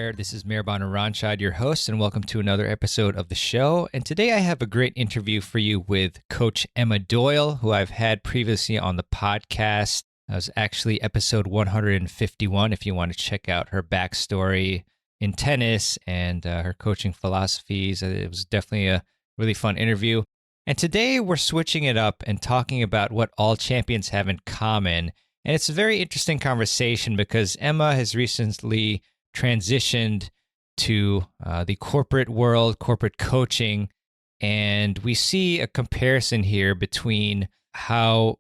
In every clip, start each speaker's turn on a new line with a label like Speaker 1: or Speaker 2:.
Speaker 1: there. This is Mirban Ranchad, your host, and welcome to another episode of the show. And today I have a great interview for you with Coach Emma Doyle, who I've had previously on the podcast. That was actually episode 151, if you want to check out her backstory in tennis and her coaching philosophies. It was definitely a really fun interview. And today we're switching it up and talking about what all champions have in common. And it's a very interesting conversation because Emma has recently transitioned to the corporate world, corporate coaching, and we see a comparison here between how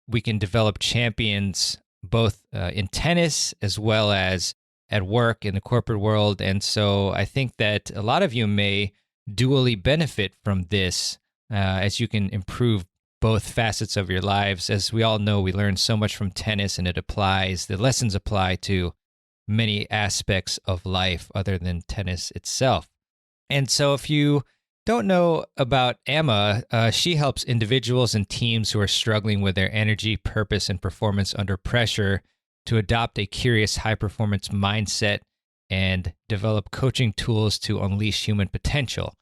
Speaker 1: we can develop champions both in tennis as well as at work in the corporate world. And so I think that a lot of you may dually benefit from this as you can improve both facets of your lives. As we all know, we learn so much from tennis, and the lessons apply to many aspects of life other than tennis itself. And so if you don't know about Emma, she helps individuals and teams who are struggling with their energy, purpose, and performance under pressure to adopt a curious high-performance mindset and develop coaching tools to unleash human potential.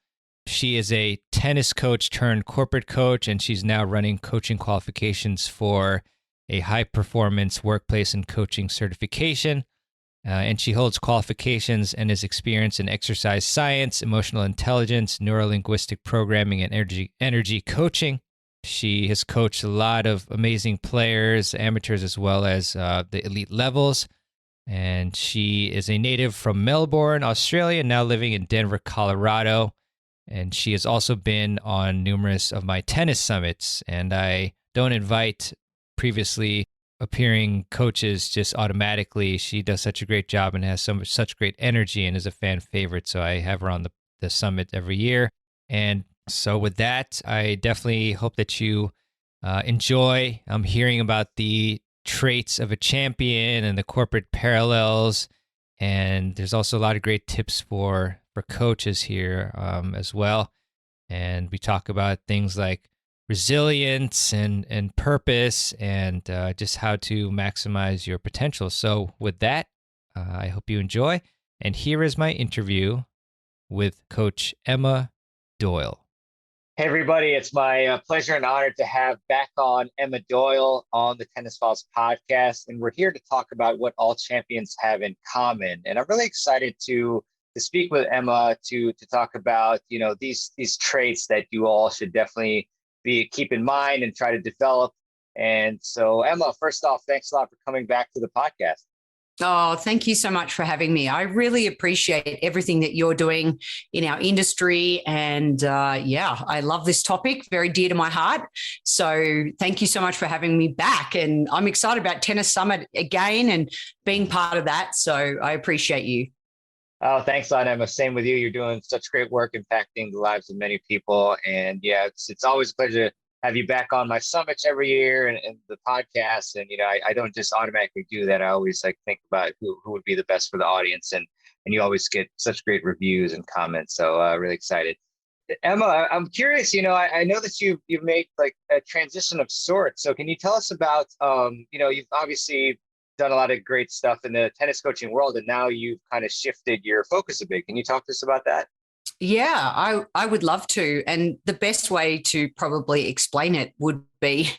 Speaker 1: She is a tennis coach turned corporate coach, and she's now running coaching qualifications for a high-performance workplace and coaching certification. And she holds qualifications and is experienced in exercise science, emotional intelligence, neuro-linguistic programming, and energy coaching. She has coached a lot of amazing players, amateurs, as well as the elite levels. And she is a native from Melbourne, Australia, now living in Denver, Colorado. And she has also been on numerous of my tennis summits. And I don't invite previously appearing coaches just automatically. She does such a great job and has such great energy and is a fan favorite. So I have her on the summit every year. And so with that, I definitely hope that you enjoy hearing about the traits of a champion and the corporate parallels. And there's also a lot of great tips for coaches here as well. And we talk about things like resilience and purpose and just how to maximize your potential. So with that, I hope you enjoy. And here is my interview with Coach Emma Doyle.
Speaker 2: Hey, everybody. It's my pleasure and honor to have back on Emma Doyle on the Tennis Files podcast. And we're here to talk about what all champions have in common. And I'm really excited to speak with Emma to talk about, these traits that you all should definitely keep in mind and try to develop. And so, Emma, first off, thanks a lot for coming back to the podcast.
Speaker 3: Oh, thank you so much for having me. I really appreciate everything that you're doing in our industry. And I love this topic, very dear to my heart. So thank you so much for having me back. And I'm excited about Tennis Summit again and being part of that. So I appreciate you.
Speaker 2: Oh, thanks a lot, Emma. Same with you. You're doing such great work impacting the lives of many people. And yeah, it's always a pleasure to have you back on my summits every year and the podcast. And, I don't just automatically do that. I always think about who would be the best for the audience. And you always get such great reviews and comments. So really excited. Emma, I'm curious, I know that you've made a transition of sorts. So can you tell us about, you've obviously done a lot of great stuff in the tennis coaching world, and now you've kind of shifted your focus a bit. Can you talk to us about that?
Speaker 3: Yeah, I would love to. And the best way to probably explain it would be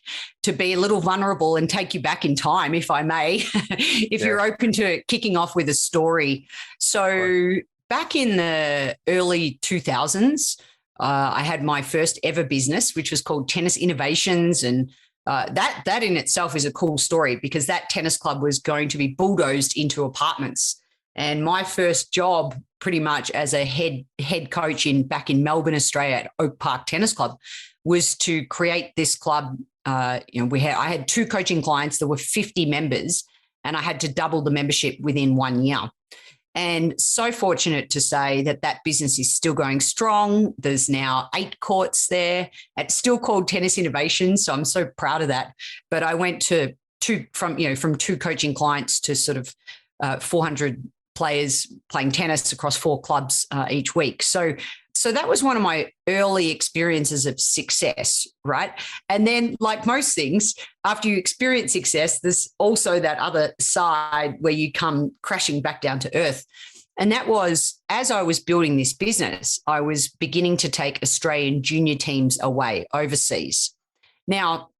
Speaker 3: to be a little vulnerable and take you back in time, if I may, if you're open to kicking off with a story. So back in the early 2000s, I had my first ever business, which was called Tennis Innovations. And that in itself is a cool story because that tennis club was going to be bulldozed into apartments. And my first job pretty much as a head coach back in Melbourne, Australia at Oak Park Tennis Club was to create this club. I had 2 coaching clients. There were 50 members and I had to double the membership within 1 year. And so fortunate to say that business is still going strong. There's now 8 courts there. It's still called Tennis Innovations. So I'm so proud of that. But I went from 2 coaching clients to sort of 400 players playing tennis across 4 clubs each week. So that was one of my early experiences of success, right? And then, like most things, after you experience success, there's also that other side where you come crashing back down to earth. And that was, as I was building this business, I was beginning to take Australian junior teams away overseas. Now,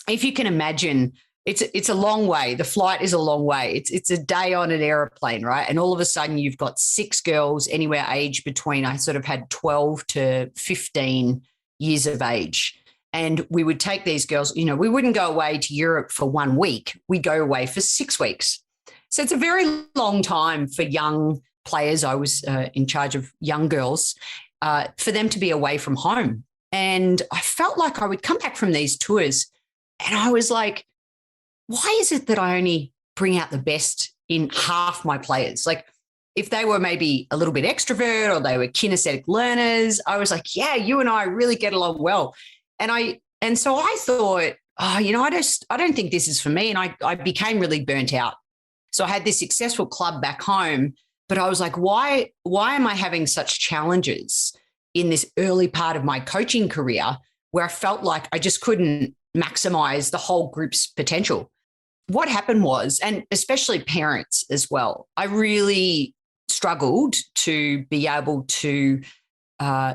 Speaker 3: if you can imagine, it's a long way. The flight is a long way. It's a day on an airplane, right? And all of a sudden you've got 6 girls anywhere aged between, I sort of had 12 to 15 years of age. And we would take these girls, we wouldn't go away to Europe for 1 week. We'd go away for 6 weeks. So it's a very long time for young players. I was in charge of young girls, for them to be away from home. And I felt like I would come back from these tours and I was like, why is it that I only bring out the best in half my players? Like if they were maybe a little bit extrovert or they were kinesthetic learners, I was like, yeah, you and I really get along well. And so I thought, I don't think this is for me. And I became really burnt out. So I had this successful club back home, but I was like, why am I having such challenges in this early part of my coaching career where I felt like I just couldn't maximize the whole group's potential? What happened was, and especially parents as well, I really struggled to be able to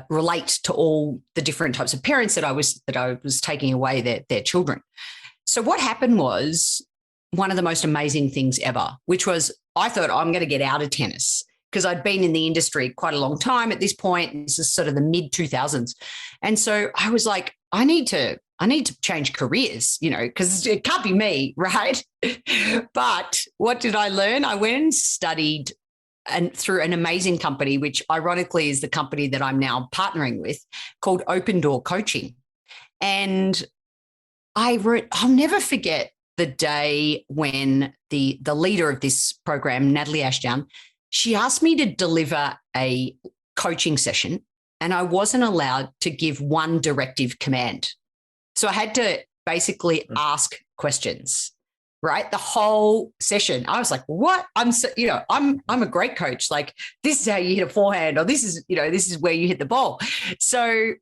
Speaker 3: relate to all the different types of parents that I was taking away their children. So what happened was one of the most amazing things ever, which was I thought I'm going to get out of tennis because I'd been in the industry quite a long time at this point. This is sort of the mid 2000s. And so I was like, I need to change careers, because it can't be me, right? But what did I learn? I went and studied through an amazing company, which ironically is the company that I'm now partnering with, called Open Door Coaching. And I'll never forget the day when the leader of this program, Natalie Ashdown, she asked me to deliver a coaching session and I wasn't allowed to give one directive command. So I had to basically ask questions, right? The whole session. I was like, what? I'm a great coach. Like, this is how you hit a forehand, or this is where you hit the ball. So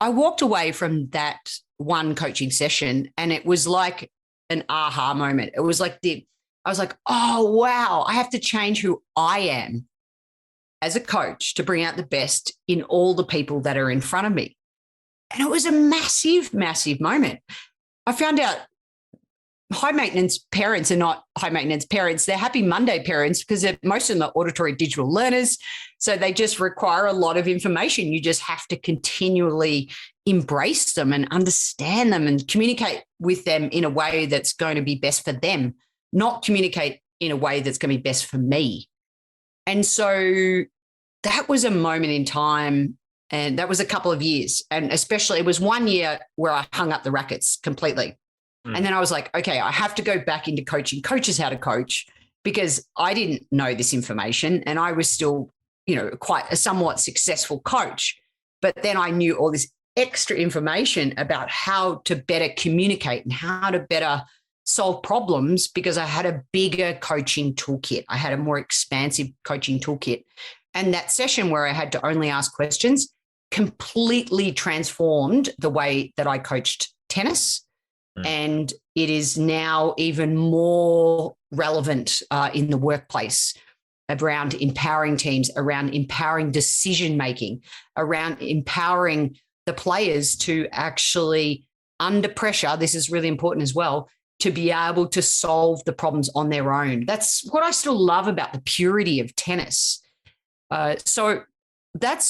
Speaker 3: I walked away from that one coaching session and it was like an aha moment. It was like I was like, oh, wow, I have to change who I am as a coach to bring out the best in all the people that are in front of me. And it was a massive, massive moment. I found out high maintenance parents are not high maintenance parents. They're happy Monday parents because most of them are auditory digital learners. So they just require a lot of information. You just have to continually embrace them and understand them and communicate with them in a way that's going to be best for them, not communicate in a way that's going to be best for me. And so that was a moment in time. And that was a couple of years. And especially it was 1 year where I hung up the rackets completely. And then I was like, okay, I have to go back into coaching coaches how to coach because I didn't know this information. And I was still, quite a somewhat successful coach. But then I knew all this extra information about how to better communicate and how to better solve problems because I had a bigger coaching toolkit. I had a more expansive coaching toolkit. And that session where I had to only ask questions completely transformed the way that I coached tennis. And it is now even more relevant in the workplace around empowering teams, around empowering decision-making, around empowering the players to actually, under pressure, this is really important as well, to be able to solve the problems on their own. That's what I still love about the purity of tennis. So that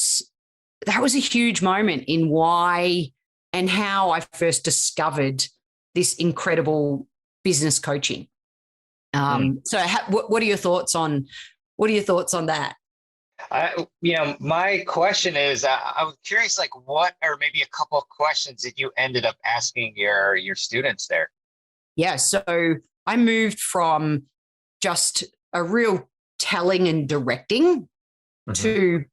Speaker 3: was a huge moment in why and how I first discovered this incredible business coaching. So what are your thoughts on that?
Speaker 2: My question is, I was curious, like what are maybe a couple of questions that you ended up asking your students there?
Speaker 3: Yeah. So I moved from just a real telling and directing to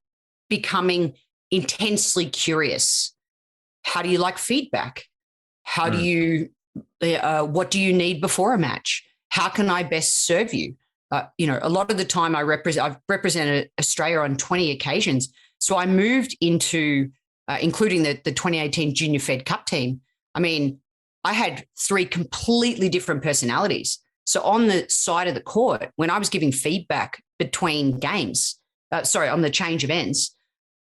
Speaker 3: becoming intensely curious. How do you like feedback? How do you, what do you need before a match? How can I best serve you? A lot of the time I've represented Australia on 20 occasions. So I moved into, including the 2018 Junior Fed Cup team. I mean, I had 3 completely different personalities. So on the side of the court, when I was giving feedback between games, on the change of ends.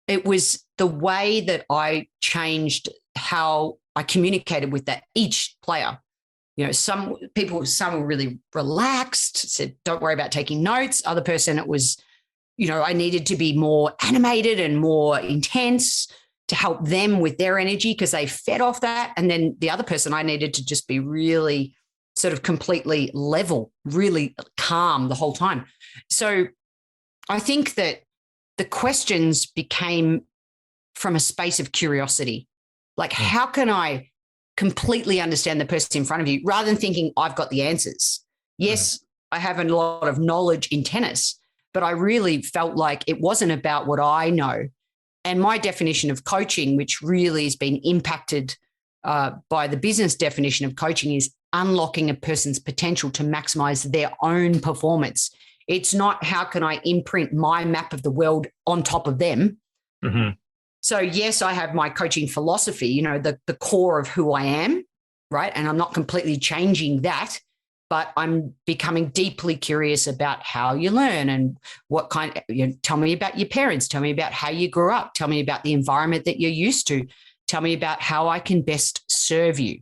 Speaker 3: It was the way that I changed how I communicated with that each player. Some were really relaxed, said, don't worry about taking notes. Other person, it was, I needed to be more animated and more intense to help them with their energy because they fed off that. And then the other person, I needed to just be really sort of completely level, really calm the whole time. So I think that the questions became from a space of curiosity. Like, how can I completely understand the person in front of you rather than thinking I've got the answers? Yes, I have a lot of knowledge in tennis, but I really felt like it wasn't about what I know. And my definition of coaching, which really has been impacted by the business definition of coaching, is unlocking a person's potential to maximize their own performance. It's not how can I imprint my map of the world on top of them. Mm-hmm. So yes, I have my coaching philosophy, the core of who I am, right? And I'm not completely changing that, but I'm becoming deeply curious about how you learn and what kind, tell me about your parents, tell me about how you grew up, tell me about the environment that you're used to, tell me about how I can best serve you.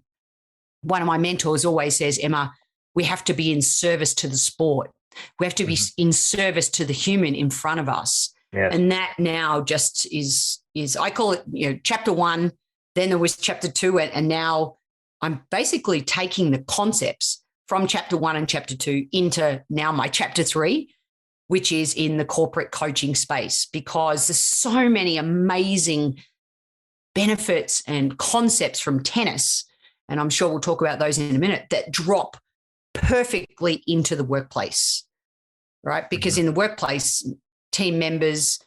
Speaker 3: One of my mentors always says, Emma, we have to be in service to the sport. We have to be in service to the human in front of us. Yes. And that now just is I call it, chapter 1, then there was chapter 2, and now I'm basically taking the concepts from chapter 1 and chapter 2 into now my chapter 3, which is in the corporate coaching space, because there's so many amazing benefits and concepts from tennis, and I'm sure we'll talk about those in a minute, that drop perfectly into the workplace, right? Because in the workplace, team members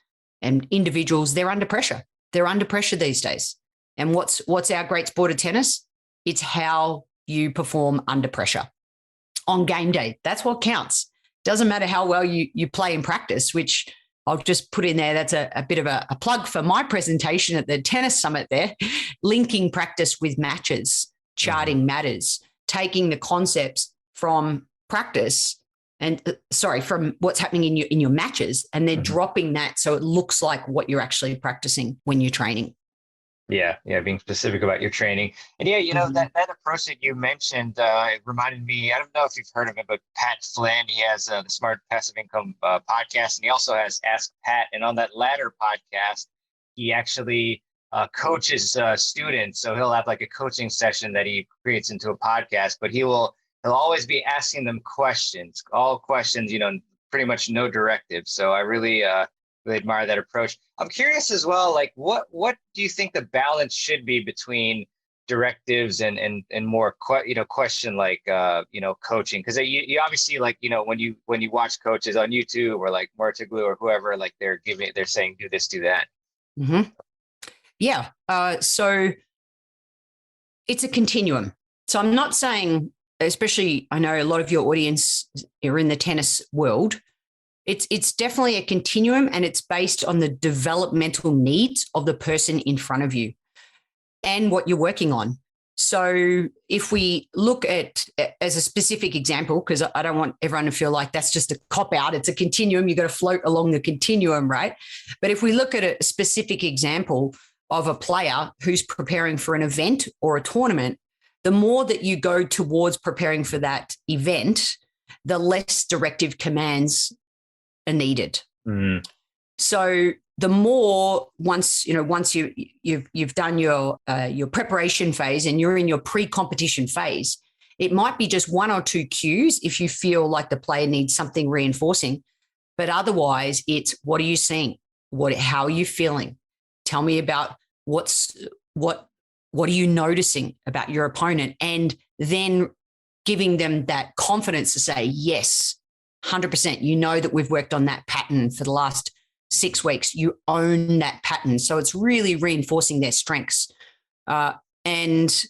Speaker 3: and individuals, they're under pressure. They're under pressure these days. And what's our great sport of tennis? It's how you perform under pressure on game day. That's what counts. Doesn't matter how well you play in practice, which I'll just put in there. That's a bit of a plug for my presentation at the tennis summit there, linking practice with matches, charting matters, taking the concepts from practice and from what's happening in your matches, and then dropping that so it looks like what you're actually practicing when you're training.
Speaker 2: Yeah, being specific about your training. And that approach that you mentioned, it reminded me, I don't know if you've heard of him, but Pat Flynn, he has the Smart Passive Income podcast, and he also has Ask Pat. And on that latter podcast, he actually coaches students. So he'll have like a coaching session that he creates into a podcast, but he'll always be asking them questions, all questions, pretty much no directives. So I really admire that approach. I'm curious as well, like what do you think the balance should be between directives and more question like coaching? Because you obviously, like, when you watch coaches on YouTube or like Martiglu or whoever, like they're saying do this, do that.
Speaker 3: Mm-hmm. Yeah. So it's a continuum. So I'm not saying, especially I know a lot of your audience are in the tennis world. It's definitely a continuum, and it's based on the developmental needs of the person in front of you and what you're working on. So if we look at, as a specific example, because I don't want everyone to feel like that's just a cop-out, it's a continuum, you've got to float along the continuum, right? But if we look at a specific example of a player who's preparing for an event or a tournament, the more that you go towards preparing for that event, the less directive commands are needed. So the more once you've done your preparation phase and you're in your pre-competition phase, it might be just 1 or 2 cues if you feel like the player needs something reinforcing, but otherwise it's what are you seeing? How are you feeling? Tell me about what are you noticing about your opponent, and then giving them that confidence to say, yes, 100%. You know that we've worked on that pattern for the last 6 weeks. You own that pattern. So it's really reinforcing their strengths. And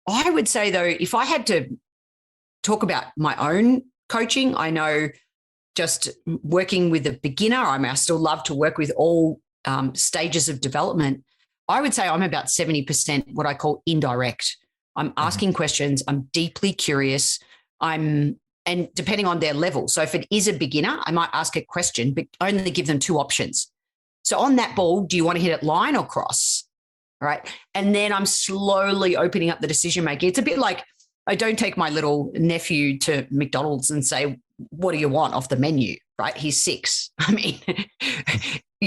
Speaker 3: I would say, though, if I had to talk about my own coaching, I know just working with a beginner, I still love to work with all stages of development. I would say I'm about 70% what I call indirect. I'm asking questions. I'm deeply curious. I'm and depending on their level. So if it is a beginner, I might ask a question, but only give them 2 options. So on that ball, do you want to hit it line or cross? Right. And then I'm slowly opening up the decision making. It's a bit like I don't take my little nephew to McDonald's and say, what do you want off the menu? Right. He's 6. I mean,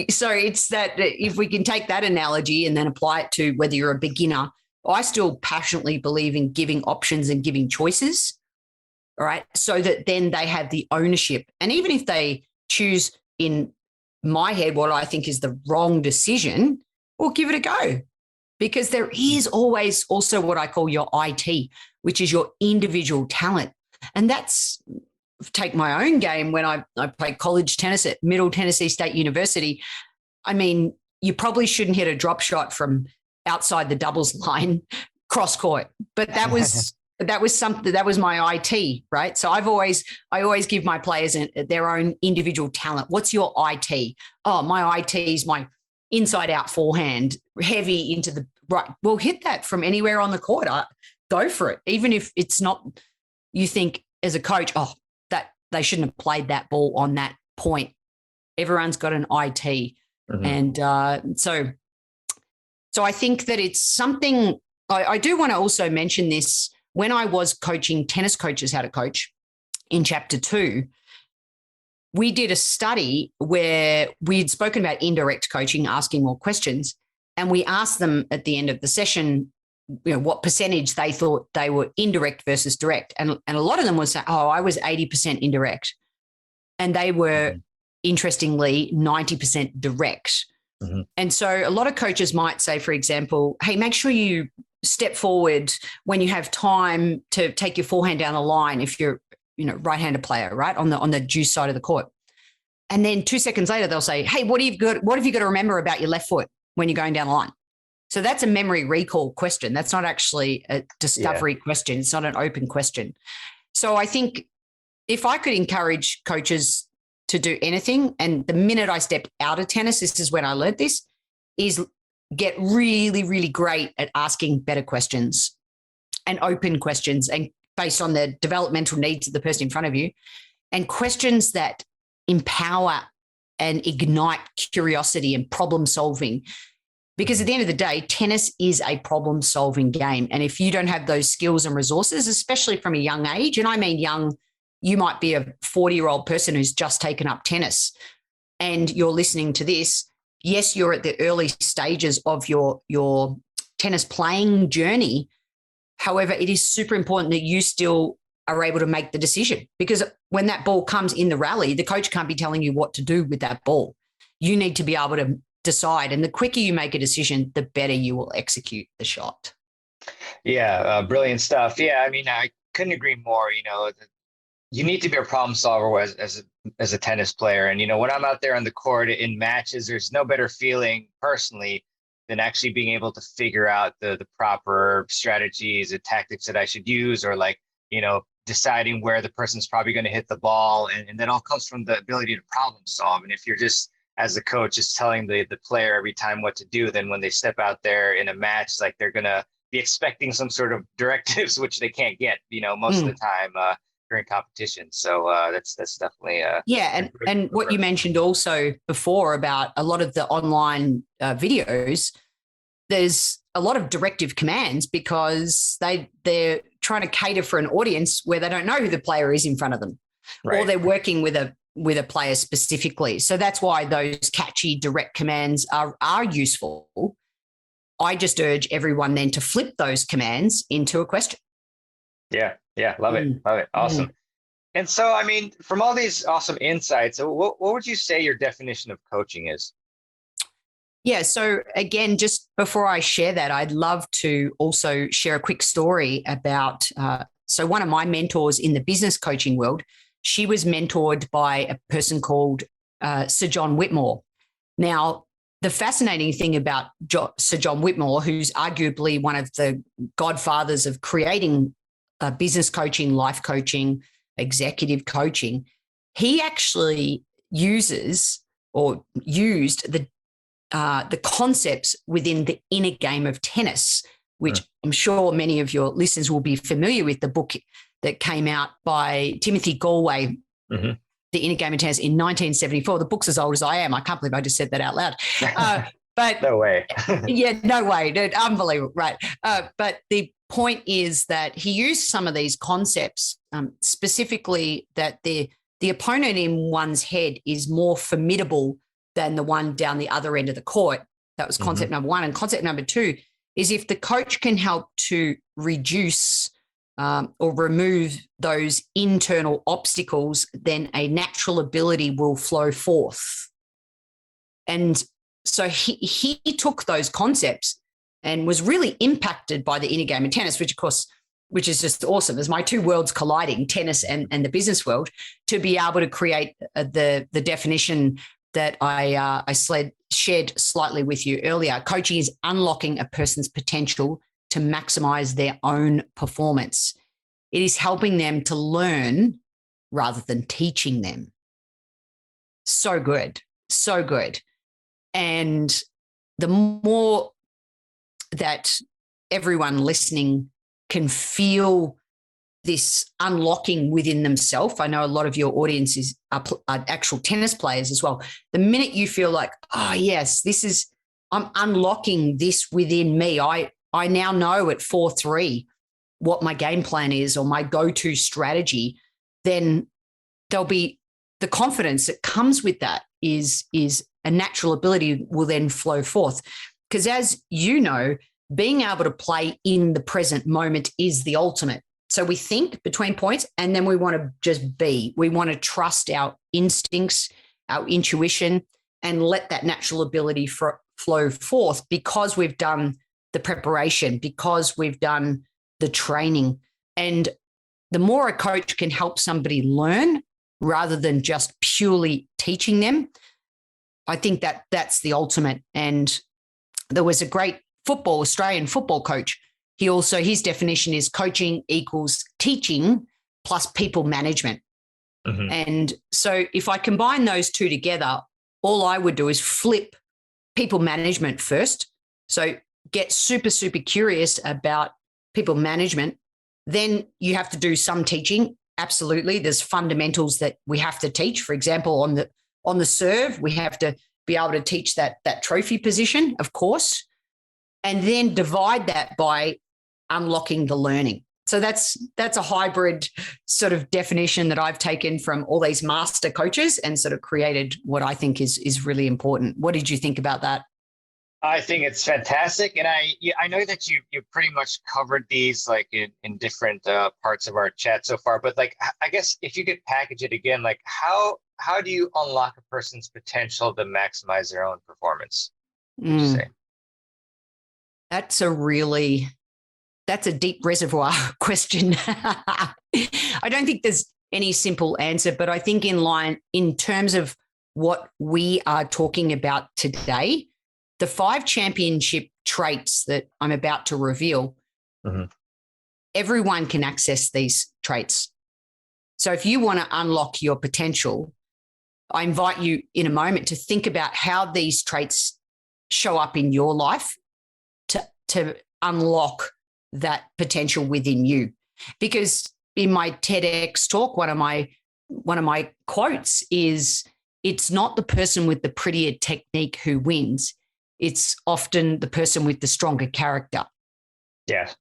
Speaker 3: so it's that if we can take that analogy and then apply it to whether you're a beginner, I still passionately believe in giving options and giving choices. All right. So that then they have the ownership. And even if they choose in my head what I think is the wrong decision, we'll give it a go. Because there is always also what I call your IT, which is your individual talent. And that's, take my own game when I played college tennis at Middle Tennessee State University. I mean, you probably shouldn't hit a drop shot from outside the doubles line cross court, but that was something, that was my IT, right? So I always give my players their own individual talent. What's your IT? Oh, my IT is my inside out forehand, heavy into the right. Well, hit that from anywhere on the court. Go for it. Even if it's not, you think as a coach, oh, that they shouldn't have played that ball on that point. Everyone's got an IT. Mm-hmm. And so I think that it's something, I do want to also mention this. When I was coaching tennis coaches how to coach in chapter 2, we did a study where we'd spoken about indirect coaching, asking more questions, and we asked them at the end of the session, what percentage they thought they were indirect versus direct. And a lot of them would say, oh, I was 80% indirect. And they were, interestingly, 90% direct. Mm-hmm. And so a lot of coaches might say, for example, hey, make sure you step forward when you have time to take your forehand down the line if you're right-handed player, right, on the juice side of the court. And then 2 seconds later, they'll say, hey, what have you got to remember about your left foot when you're going down the line? So that's a memory recall question. That's not actually a discovery question. It's not an open question. So I think if I could encourage coaches to do anything, and the minute I stepped out of tennis, this is when I learned this, is get really, really great at asking better questions and open questions and based on the developmental needs of the person in front of you, and questions that empower and ignite curiosity and problem solving. Because at the end of the day, tennis is a problem solving game. And if you don't have those skills and resources, especially from a young age, and I mean young, you might be a 40-year-old person who's just taken up tennis and you're listening to this. Yes, you're at the early stages of your tennis playing journey. However, it is super important that you still are able to make the decision, because when that ball comes in the rally, the coach can't be telling you what to do with that ball. You need to be able to decide. And the quicker you make a decision, the better you will execute the shot.
Speaker 2: Yeah, brilliant stuff. Yeah, I mean, I couldn't agree more. You need to be a problem solver as a tennis player. And, when I'm out there on the court in matches, there's no better feeling personally than actually being able to figure out the proper strategies and tactics that I should use, or deciding where the person's probably going to hit the ball. And that all comes from the ability to problem solve. And if you're just, as a coach, just telling the player every time what to do, then when they step out there in a match, like they're going to be expecting some sort of directives, which they can't get, most of the time during competition. So that's definitely
Speaker 3: and what you mentioned also before about a lot of the online videos, there's a lot of directive commands because they're trying to cater for an audience where they don't know who the player is in front of them, right, or they're working with a player specifically. So that's why those catchy direct commands are useful. I just urge everyone then to flip those commands into a question.
Speaker 2: Yeah. Love it. Awesome. And so, I mean, from all these awesome insights, what would you say your definition of coaching is?
Speaker 3: Yeah. So again, just before I share that, I'd love to also share a quick story about, so one of my mentors in the business coaching world, she was mentored by a person called Sir John Whitmore. Now, the fascinating thing about Sir John Whitmore, who's arguably one of the godfathers of creating business coaching, life coaching, executive coaching, he actually used the concepts within the inner game of tennis, which I'm sure many of your listeners will be familiar with. The book that came out by Timothy Galway,
Speaker 2: Mm-hmm.
Speaker 3: The Inner Game of Tennis, in 1974. The book's as old as I am. I can't believe I just said that out loud. But
Speaker 2: No way.
Speaker 3: yeah, no way. Dude, unbelievable. Right. But the point is that he used some of these concepts, specifically that the opponent in one's head is more formidable than the one down the other end of the court. That was concept number one. And concept number two is if the coach can help to reduce or remove those internal obstacles, then a natural ability will flow forth. And so he took those concepts and was really impacted by the inner game of tennis, which, of course, which is just awesome. As my two worlds colliding, tennis and the business world, to be able to create the definition that I shared slightly with you earlier. Coaching is unlocking a person's potential to maximize their own performance. It is helping them to learn rather than teaching them. So good, so good. And the more that everyone listening can feel this unlocking within themselves, I know a lot of your audience are actual tennis players as well. The minute you feel like, oh, yes, I'm unlocking this within me. I now know at 4-3 what my game plan is or my go-to strategy, then there'll be the confidence that comes with that is a natural ability will then flow forth. Because as you know, being able to play in the present moment is the ultimate. So we think between points and then we want to just be. We want to trust our instincts, our intuition, and let that natural ability flow forth because we've done the preparation, because we've done the training. And the more a coach can help somebody learn rather than just purely teaching them, I think that's the ultimate. And there was a great Australian football coach. His definition is coaching equals teaching plus people management. Mm-hmm. And so if I combine those two together, all I would do is flip people management first. So get super, super curious about people management. Then you have to do some teaching. Absolutely. There's fundamentals that we have to teach. For example, on the serve, we have to be able to teach that trophy position, of course, and then divide that by unlocking the learning. So that's a hybrid sort of definition that I've taken from all these master coaches and sort of created what I think is really important. What did you think about that?
Speaker 2: I think it's fantastic. And I know that you pretty much covered these like in different parts of our chat so far, but like, I guess if you could package it again, like how do you unlock a person's potential to maximize their own performance? Would you say?
Speaker 3: That's a deep reservoir question. I don't think there's any simple answer, but I think in terms of what we are talking about today, the 5 championship traits that I'm about to reveal, everyone can access these traits. So if you want to unlock your potential, I invite you in a moment to think about how these traits show up in your life to unlock that potential within you. Because in my TEDx talk, one of my quotes is, it's not the person with the prettier technique who wins. It's often the person with the stronger character.
Speaker 2: Yeah.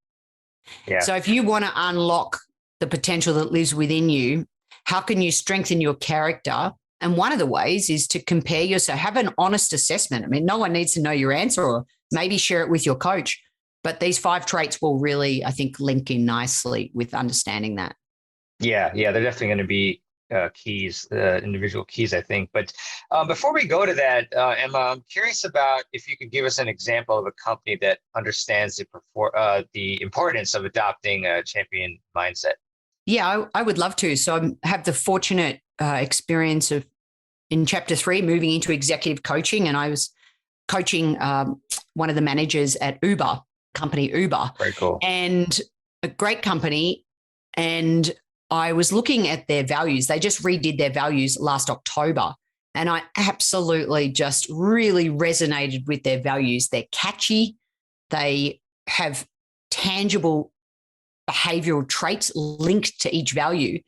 Speaker 3: So if you want to unlock the potential that lives within you, how can you strengthen your character? And one of the ways is to compare yourself, have an honest assessment. I mean, no one needs to know your answer, or maybe share it with your coach. But these 5 traits will really, I think, link in nicely with understanding that. Yeah,
Speaker 2: they're definitely going to be keys, individual keys, I think. But before we go to that, Emma, I'm curious about if you could give us an example of a company that understands the importance of adopting a champion mindset.
Speaker 3: Yeah, I would love to. So I have the fortunate experience of, in Chapter 3, moving into executive coaching, and I was coaching one of the managers at Uber, company Uber.
Speaker 2: Very cool.
Speaker 3: And a great company. And I was looking at their values. They just redid their values last October. And I absolutely just really resonated with their values. They're catchy. They have tangible behavioral traits linked to each value.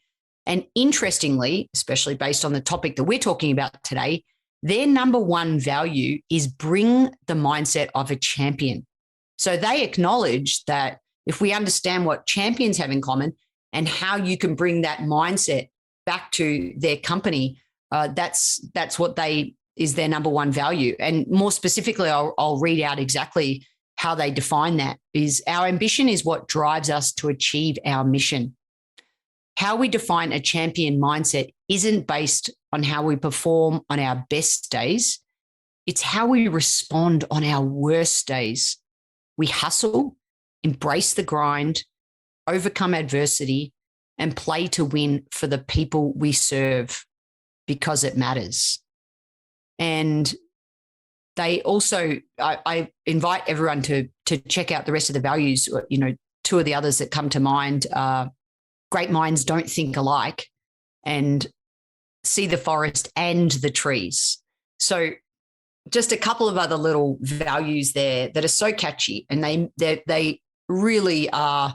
Speaker 3: And interestingly, especially based on the topic that we're talking about today, their number one value is bring the mindset of a champion. So they acknowledge that if we understand what champions have in common and how you can bring that mindset back to their company, that's what is their number one value. And more specifically, I'll read out exactly how they define that. Is our ambition is what drives us to achieve our mission. How we define a champion mindset isn't based on how we perform on our best days. It's how we respond on our worst days. We hustle, embrace the grind, overcome adversity, and play to win for the people we serve because it matters. And they also, I invite everyone to check out the rest of the values. You know, two of the others that come to mind are great minds don't think alike, and see the forest and the trees. So just a couple of other little values there that are so catchy, and they really are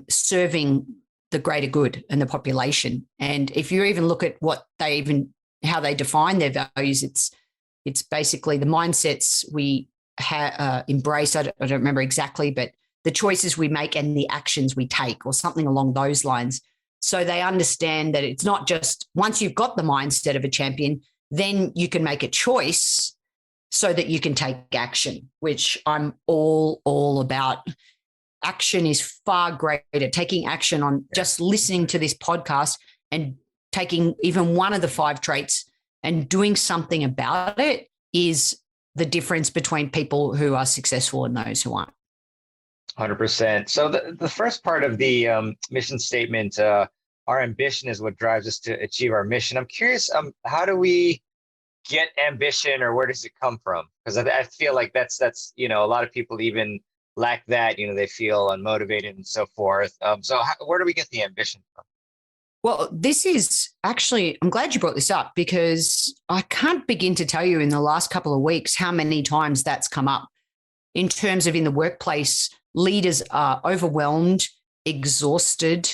Speaker 3: serving the greater good and the population. And if you even look at how they define their values, it's basically the mindsets we embrace. I don't remember exactly, but the choices we make and the actions we take, or something along those lines. So they understand that it's not just once you've got the mindset of a champion, then you can make a choice so that you can take action, which I'm all about. Action is far greater. Taking action on just listening to this podcast and taking even one of the 5 traits and doing something about it is the difference between people who are successful and those who aren't.
Speaker 2: 100%. So the first part of the mission statement, our ambition is what drives us to achieve our mission. I'm curious, how do we get ambition, or where does it come from? Because I feel like that's a lot of people even lack that. They feel unmotivated and so forth. So where do we get the ambition from?
Speaker 3: Well, this is actually, I'm glad you brought this up, because I can't begin to tell you in the last couple of weeks how many times that's come up in terms of in the workplace. Leaders are overwhelmed, exhausted.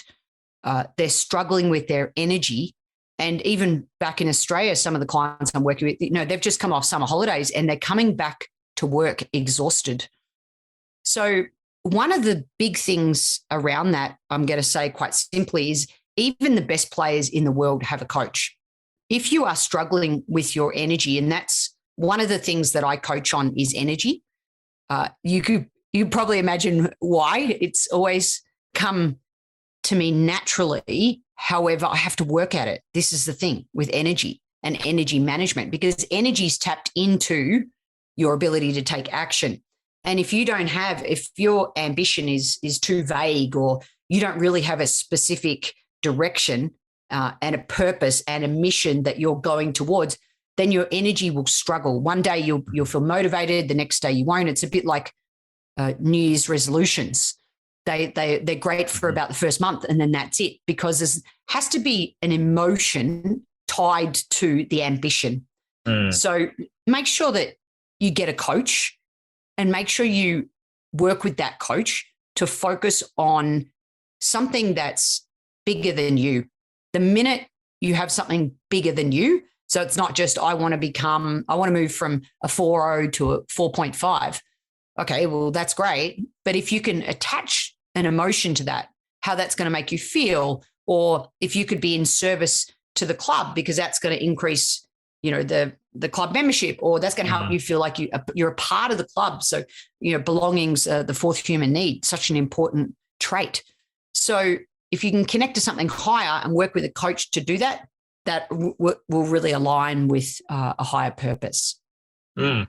Speaker 3: They're struggling with their energy. And even back in Australia, some of the clients I'm working with, they've just come off summer holidays and they're coming back to work exhausted. So one of the big things around that, I'm going to say quite simply, is even the best players in the world have a coach. If you are struggling with your energy, and that's one of the things that I coach on is energy, you probably imagine why. It's always come to me naturally. However, I have to work at it. This is the thing with energy and energy management, because energy is tapped into your ability to take action. And if your ambition is too vague, or you don't really have a specific direction and a purpose and a mission that you're going towards, then your energy will struggle. One day you'll feel motivated, the next day you won't. It's a bit like New Year's resolutions. They're great for about the first month, and then that's it, because there has to be an emotion tied to the ambition. So make sure that you get a coach, and make sure you work with that coach to focus on something that's bigger than you. The minute you have something bigger than you, so it's not just I want to move from a 4.0 to a 4.5. Okay, well, that's great. But if you can attach an emotion to that, how that's going to make you feel, or if you could be in service to the club, because that's going to increase, the club membership, or that's going to help you feel like you're a part of the club. So, belonging's the fourth human need, such an important trait. So if you can connect to something higher and work with a coach to do that, that will really align with a higher purpose.
Speaker 2: Emma,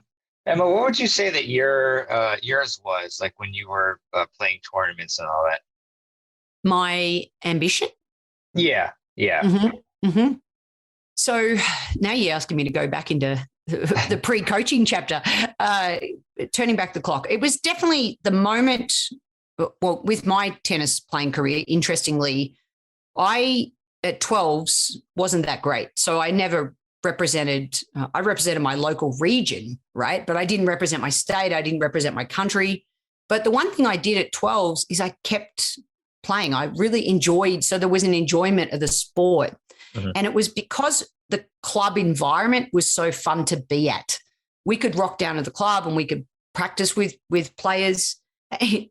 Speaker 2: what would you say that yours was, like when you were playing tournaments and all that?
Speaker 3: My ambition?
Speaker 2: Yeah.
Speaker 3: So now you're asking me to go back into the pre-coaching chapter, turning back the clock. It was definitely the moment, well, with my tennis playing career, interestingly, I at 12s wasn't that great. So I never I represented my local region, right? But I didn't represent my state. I didn't represent my country. But the one thing I did at 12s is I kept playing. I really enjoyed, so there was an enjoyment of the sport.
Speaker 2: Mhm.
Speaker 3: And it was because the club environment was so fun to be at. We could rock down to the club and we could practice with players.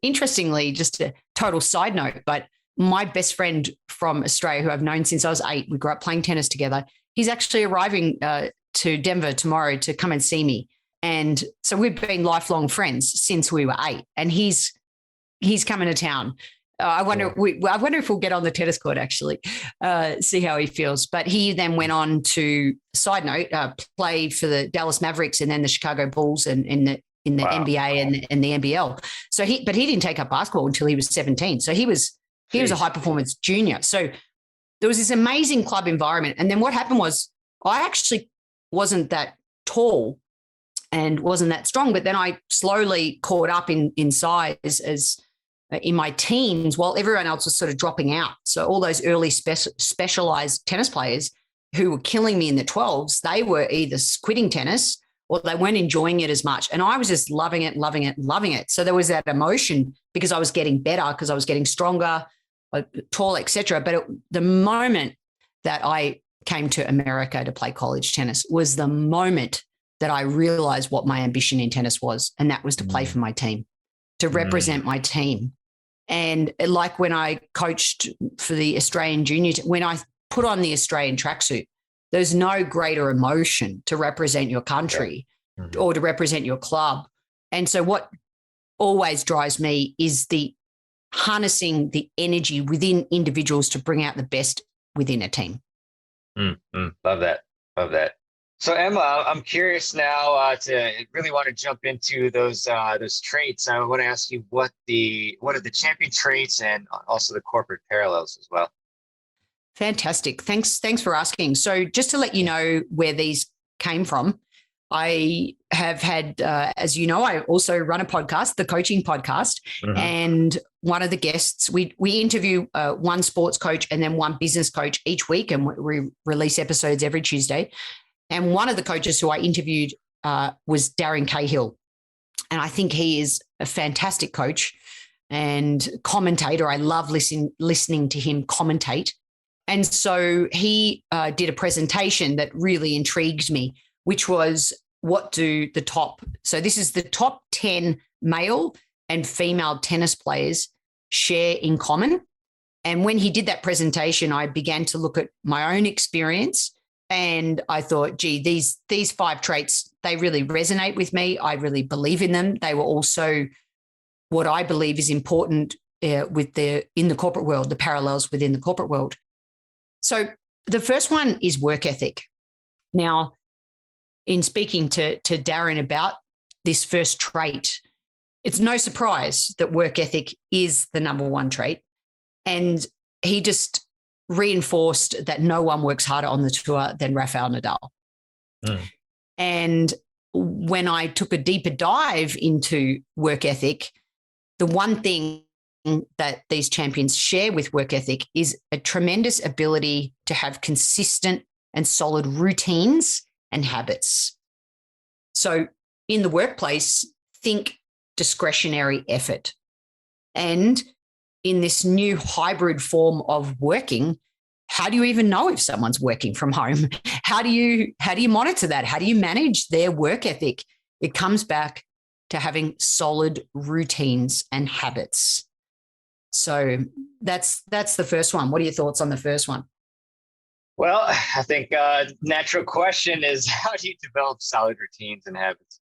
Speaker 3: Interestingly, just a total side note, but my best friend from Australia, who I've known since I was 8, we grew up playing tennis together. He's actually arriving to Denver tomorrow to come and see me. And so we've been lifelong friends since we were 8, and he's coming to town. I wonder if we'll get on the tennis court, actually, see how he feels. But he then went on to, side note, play for the Dallas Mavericks and then the Chicago Bulls and in the
Speaker 2: Wow.
Speaker 3: NBA and the NBL. So he didn't take up basketball until he was 17. So he was a high performance junior. So there was this amazing club environment. And then what happened was I actually wasn't that tall and wasn't that strong, but then I slowly caught up in size as in my teens while everyone else was sort of dropping out. So all those early specialized tennis players who were killing me in the 12s, they were either quitting tennis or they weren't enjoying it as much. And I was just loving it. So there was that emotion because I was getting better, because I was getting stronger, tall, etc. But the moment that I came to America to play college tennis was the moment that I realized what my ambition in tennis was. And that was to play for my team, to represent my team. And like when I coached for the Australian junior, when I put on the Australian tracksuit, there's no greater emotion to represent your country or to represent your club. And so what always drives me is the harnessing the energy within individuals to bring out the best within a team.
Speaker 2: Love that. So Emma, I'm curious now to really want to jump into those traits. I want to ask you what are the champion traits and also the corporate parallels as well.
Speaker 3: Fantastic. Thanks for asking. So just to let you know where these came from, I have had, as you know, I also run a podcast, the coaching podcast, and one of the guests, we interview one sports coach and then one business coach each week, and we release episodes every Tuesday. And one of the coaches who I interviewed was Darren Cahill. And I think he is a fantastic coach and commentator. I love listening to him commentate. And so he did a presentation that really intrigued me, which was so this is the top 10 male and female tennis players share in common. And when he did that presentation, I began to look at my own experience. And I thought, gee, these 5 traits, they really resonate with me. I really believe in them. They were also what I believe is important in the corporate world, the parallels within the corporate world. So the first one is work ethic. Now, in speaking to Darren about this first trait, it's no surprise that work ethic is the number one trait. And he just reinforced that no one works harder on the tour than Rafael Nadal. And when I took a deeper dive into work ethic, the one thing that these champions share with work ethic is a tremendous ability to have consistent and solid routines and habits. So in the workplace, think discretionary effort. And in this new hybrid form of working, how do you even know if someone's working from home? How do you monitor that? How do you manage their work ethic? It comes back to having solid routines and habits. So that's the first one. What are your thoughts on the first one?
Speaker 2: Well, I think natural question is, how do you develop solid routines and habits?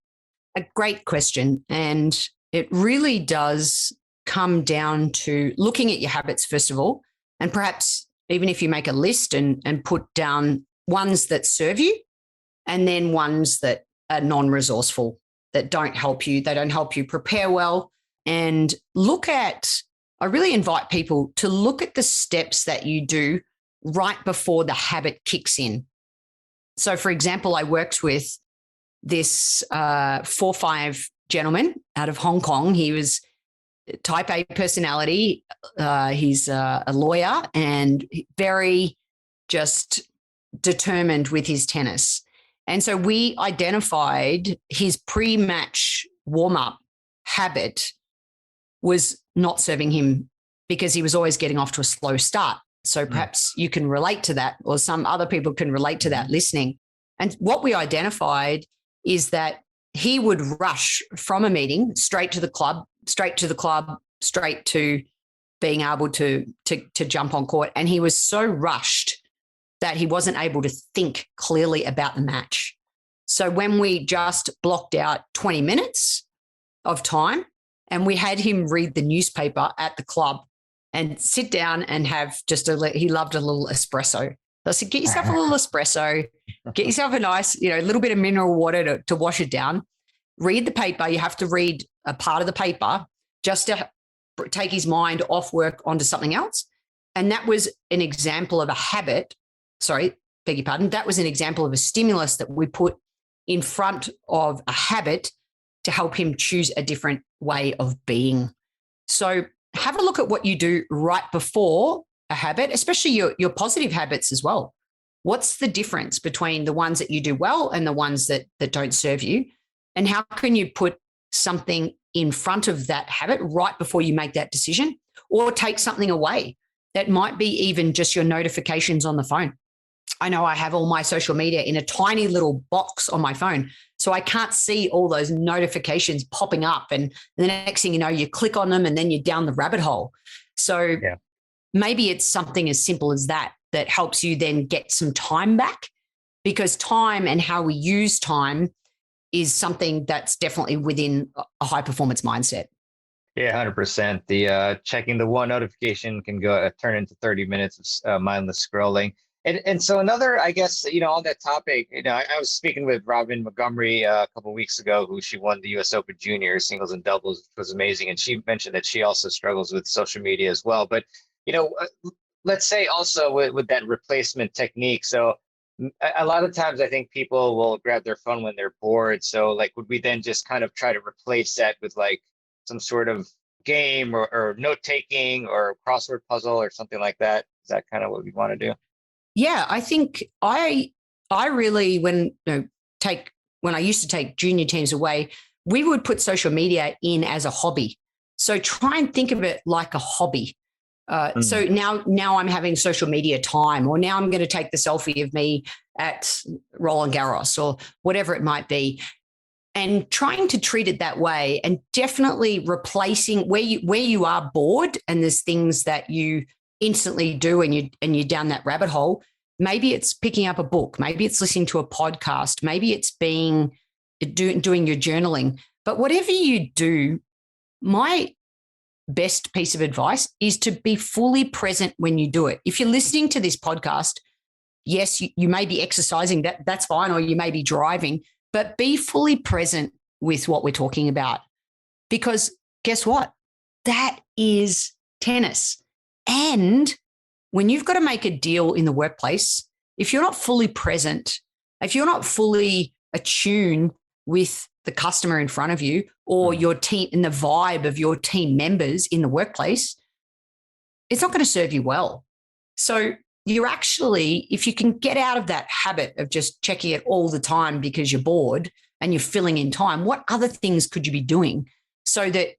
Speaker 3: A great question. And it really does come down to looking at your habits, first of all, and perhaps even if you make a list and put down ones that serve you and then ones that are non-resourceful, that don't help you. They don't help you prepare well. And I really invite people to look at the steps that you do right before the habit kicks in. So, for example, I worked with this 4'5" gentleman out of Hong Kong. He was type A personality. He's a lawyer and very just determined with his tennis. And so we identified his pre-match warm-up habit was not serving him because he was always getting off to a slow start. So perhaps you can relate to that, or some other people can relate to that listening. And what we identified is that he would rush from a meeting straight to the club, straight to being able to jump on court. And he was so rushed that he wasn't able to think clearly about the match. So when we just blocked out 20 minutes of time and we had him read the newspaper at the club and sit down and have he loved a little espresso. So I said, get yourself a little espresso, get yourself a nice, little bit of mineral water to wash it down. Read the paper. You have to read a part of the paper just to take his mind off work onto something else. And that was an example of a habit. Sorry, beg your pardon. That was an example of a stimulus that we put in front of a habit to help him choose a different way of being. So have a look at what you do right before a habit, especially your positive habits as well. What's the difference between the ones that you do well and the ones that don't serve you? And how can you put something in front of that habit right before you make that decision, or take something away? That might be even just your notifications on the phone. I know I have all my social media in a tiny little box on my phone, so I can't see all those notifications popping up. And the next thing you know, you click on them and then you're down the rabbit hole. So maybe it's something as simple as that helps you then get some time back, because time and how we use time is something that's definitely within a high performance mindset.
Speaker 2: Yeah, 100%. The checking the one notification can turn into 30 minutes of mindless scrolling. And so another, I guess, on that topic, I was speaking with Robin Montgomery a couple of weeks ago, who she won the U.S. Open Junior singles and doubles, which was amazing. And she mentioned that she also struggles with social media as well. But, let's say also with that replacement technique. So a lot of times I think people will grab their phone when they're bored. So would we then just kind of try to replace that with some sort of game or note taking or crossword puzzle or something like that? Is that kind of what we want to do?
Speaker 3: Yeah, I think I really, when I used to take junior teams away, we would put social media in as a hobby. So try and think of it like a hobby. So now I'm having social media time, or now I'm going to take the selfie of me at Roland Garros or whatever it might be, and trying to treat it that way, and definitely replacing where you are bored and there's things that you instantly do and you're down that rabbit hole. Maybe it's picking up a book, maybe it's listening to a podcast, maybe it's doing your journaling. But whatever you do, my best piece of advice is to be fully present when you do it. If you're listening to this podcast, yes, you may be exercising, that's fine, or you may be driving, but be fully present with what we're talking about. Because guess what? That is tennis. And when you've got to make a deal in the workplace, if you're not fully present, if you're not fully attuned with the customer in front of you or your team and the vibe of your team members in the workplace, it's not going to serve you well. So you're actually, if you can get out of that habit of just checking it all the time because you're bored and you're filling in time, what other things could you be doing so that,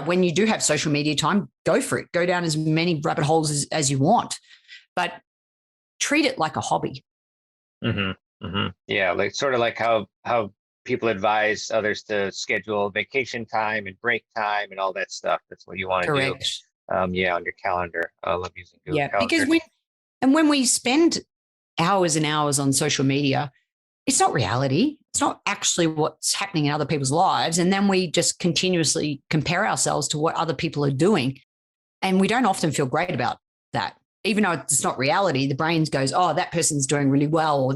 Speaker 3: when you do have social media time, go for it. Go down as many rabbit holes as you want, but treat it like a hobby.
Speaker 2: Mm-hmm. Mm-hmm. Yeah, sort of like how people advise others to schedule vacation time and break time and all that stuff. That's what you want to do. On your calendar. I love using Google Calendar.
Speaker 3: Because when we spend hours and hours on social media, it's not reality. It's not actually what's happening in other people's lives. And then we just continuously compare ourselves to what other people are doing. And we don't often feel great about that. Even though it's not reality, the brain goes, oh, that person's doing really well, or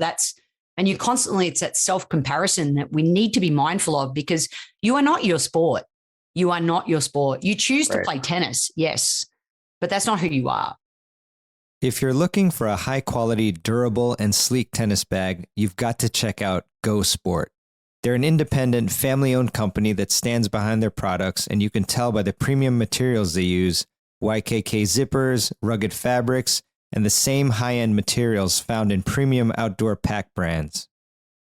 Speaker 3: and you constantly, it's that self-comparison that we need to be mindful of, because you are not your sport. You are not your sport. You choose to play tennis, yes, but that's not who you are.
Speaker 1: If you're looking for a high-quality, durable, and sleek tennis bag, you've got to check out Go Sport. They're an independent, family-owned company that stands behind their products, and you can tell by the premium materials they use: YKK zippers, rugged fabrics, and the same high-end materials found in premium outdoor pack brands.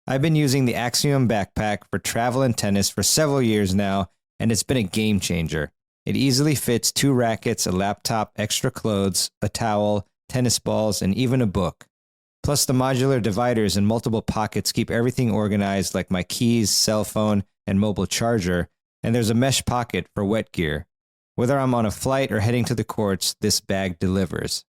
Speaker 1: I've been using the Axiom backpack for travel and tennis for several years now, and it's been a game changer. It easily fits 2 rackets, a laptop, extra clothes, a towel, tennis balls, and even a book. Plus, the modular dividers and multiple pockets keep everything organized, like my keys, cell phone, and mobile charger, and there's a mesh pocket for wet gear. Whether I'm on a flight or heading to the courts, this bag delivers.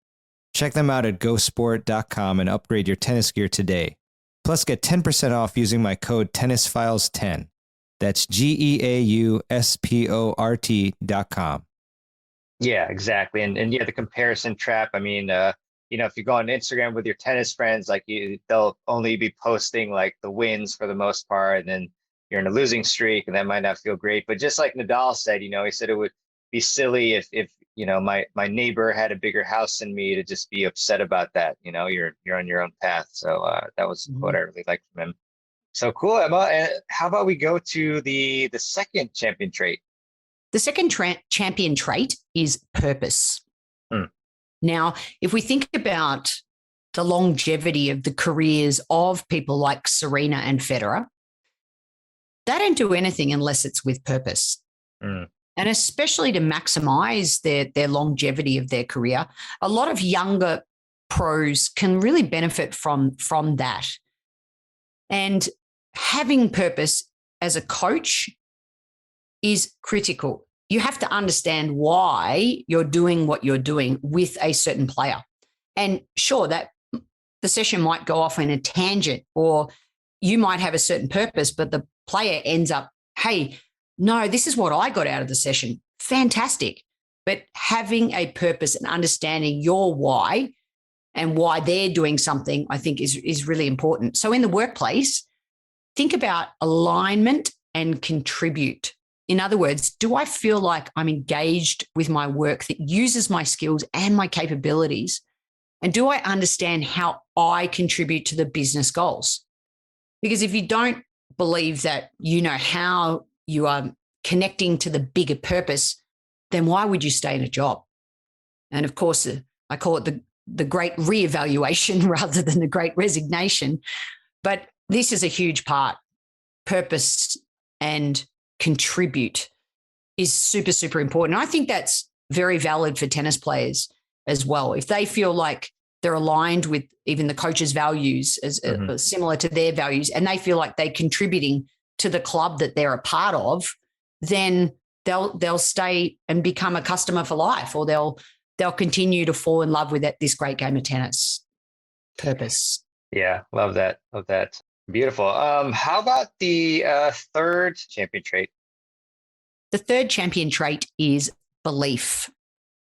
Speaker 1: Check them out at gosport.com and upgrade your tennis gear today. Plus, get 10% off using my code TennisFiles10. That's GEAUSPORT.com.
Speaker 2: Yeah, exactly. And yeah, the comparison trap. I mean, if you go on Instagram with your tennis friends, like they'll only be posting like the wins for the most part, and then you're in a losing streak, and that might not feel great. But just like Nadal said, he said it would be silly if my neighbor had a bigger house than me to just be upset about that. You're on your own path. So that was what I really liked from him. So cool, Emma. And how about we go to the second champion trait?
Speaker 3: The second champion trait is purpose. Now, if we think about the longevity of the careers of people like Serena and Federer, they don't do anything unless it's with purpose. And especially to maximize their longevity of their career, a lot of younger pros can really benefit from that. And having purpose as a coach is critical. You have to understand why you're doing what you're doing with a certain player. And sure, that the session might go off in a tangent, or you might have a certain purpose, but the player ends up, hey, no, this is what I got out of the session. Fantastic. But having a purpose and understanding your why and why they're doing something, I think is really important. So in the workplace, think about alignment and contribute. In other words, do I feel like I'm engaged with my work that uses my skills and my capabilities? And do I understand how I contribute to the business goals? Because if you don't believe that you know how you are connecting to the bigger purpose, then why would you stay in a job? And of course, I call it the great reevaluation rather than the great resignation. But this is a huge part. Purpose and contribute is super, super important. And I think that's very valid for tennis players as well. If they feel like they're aligned with even the coach's values as similar to their values, and they feel like they're contributing to the club that they're a part of, then they'll stay and become a customer for life, or they'll continue to fall in love with this great game of tennis. Purpose.
Speaker 2: Yeah, love that. Love that. Beautiful. How about the third champion trait?
Speaker 3: The third champion trait is belief.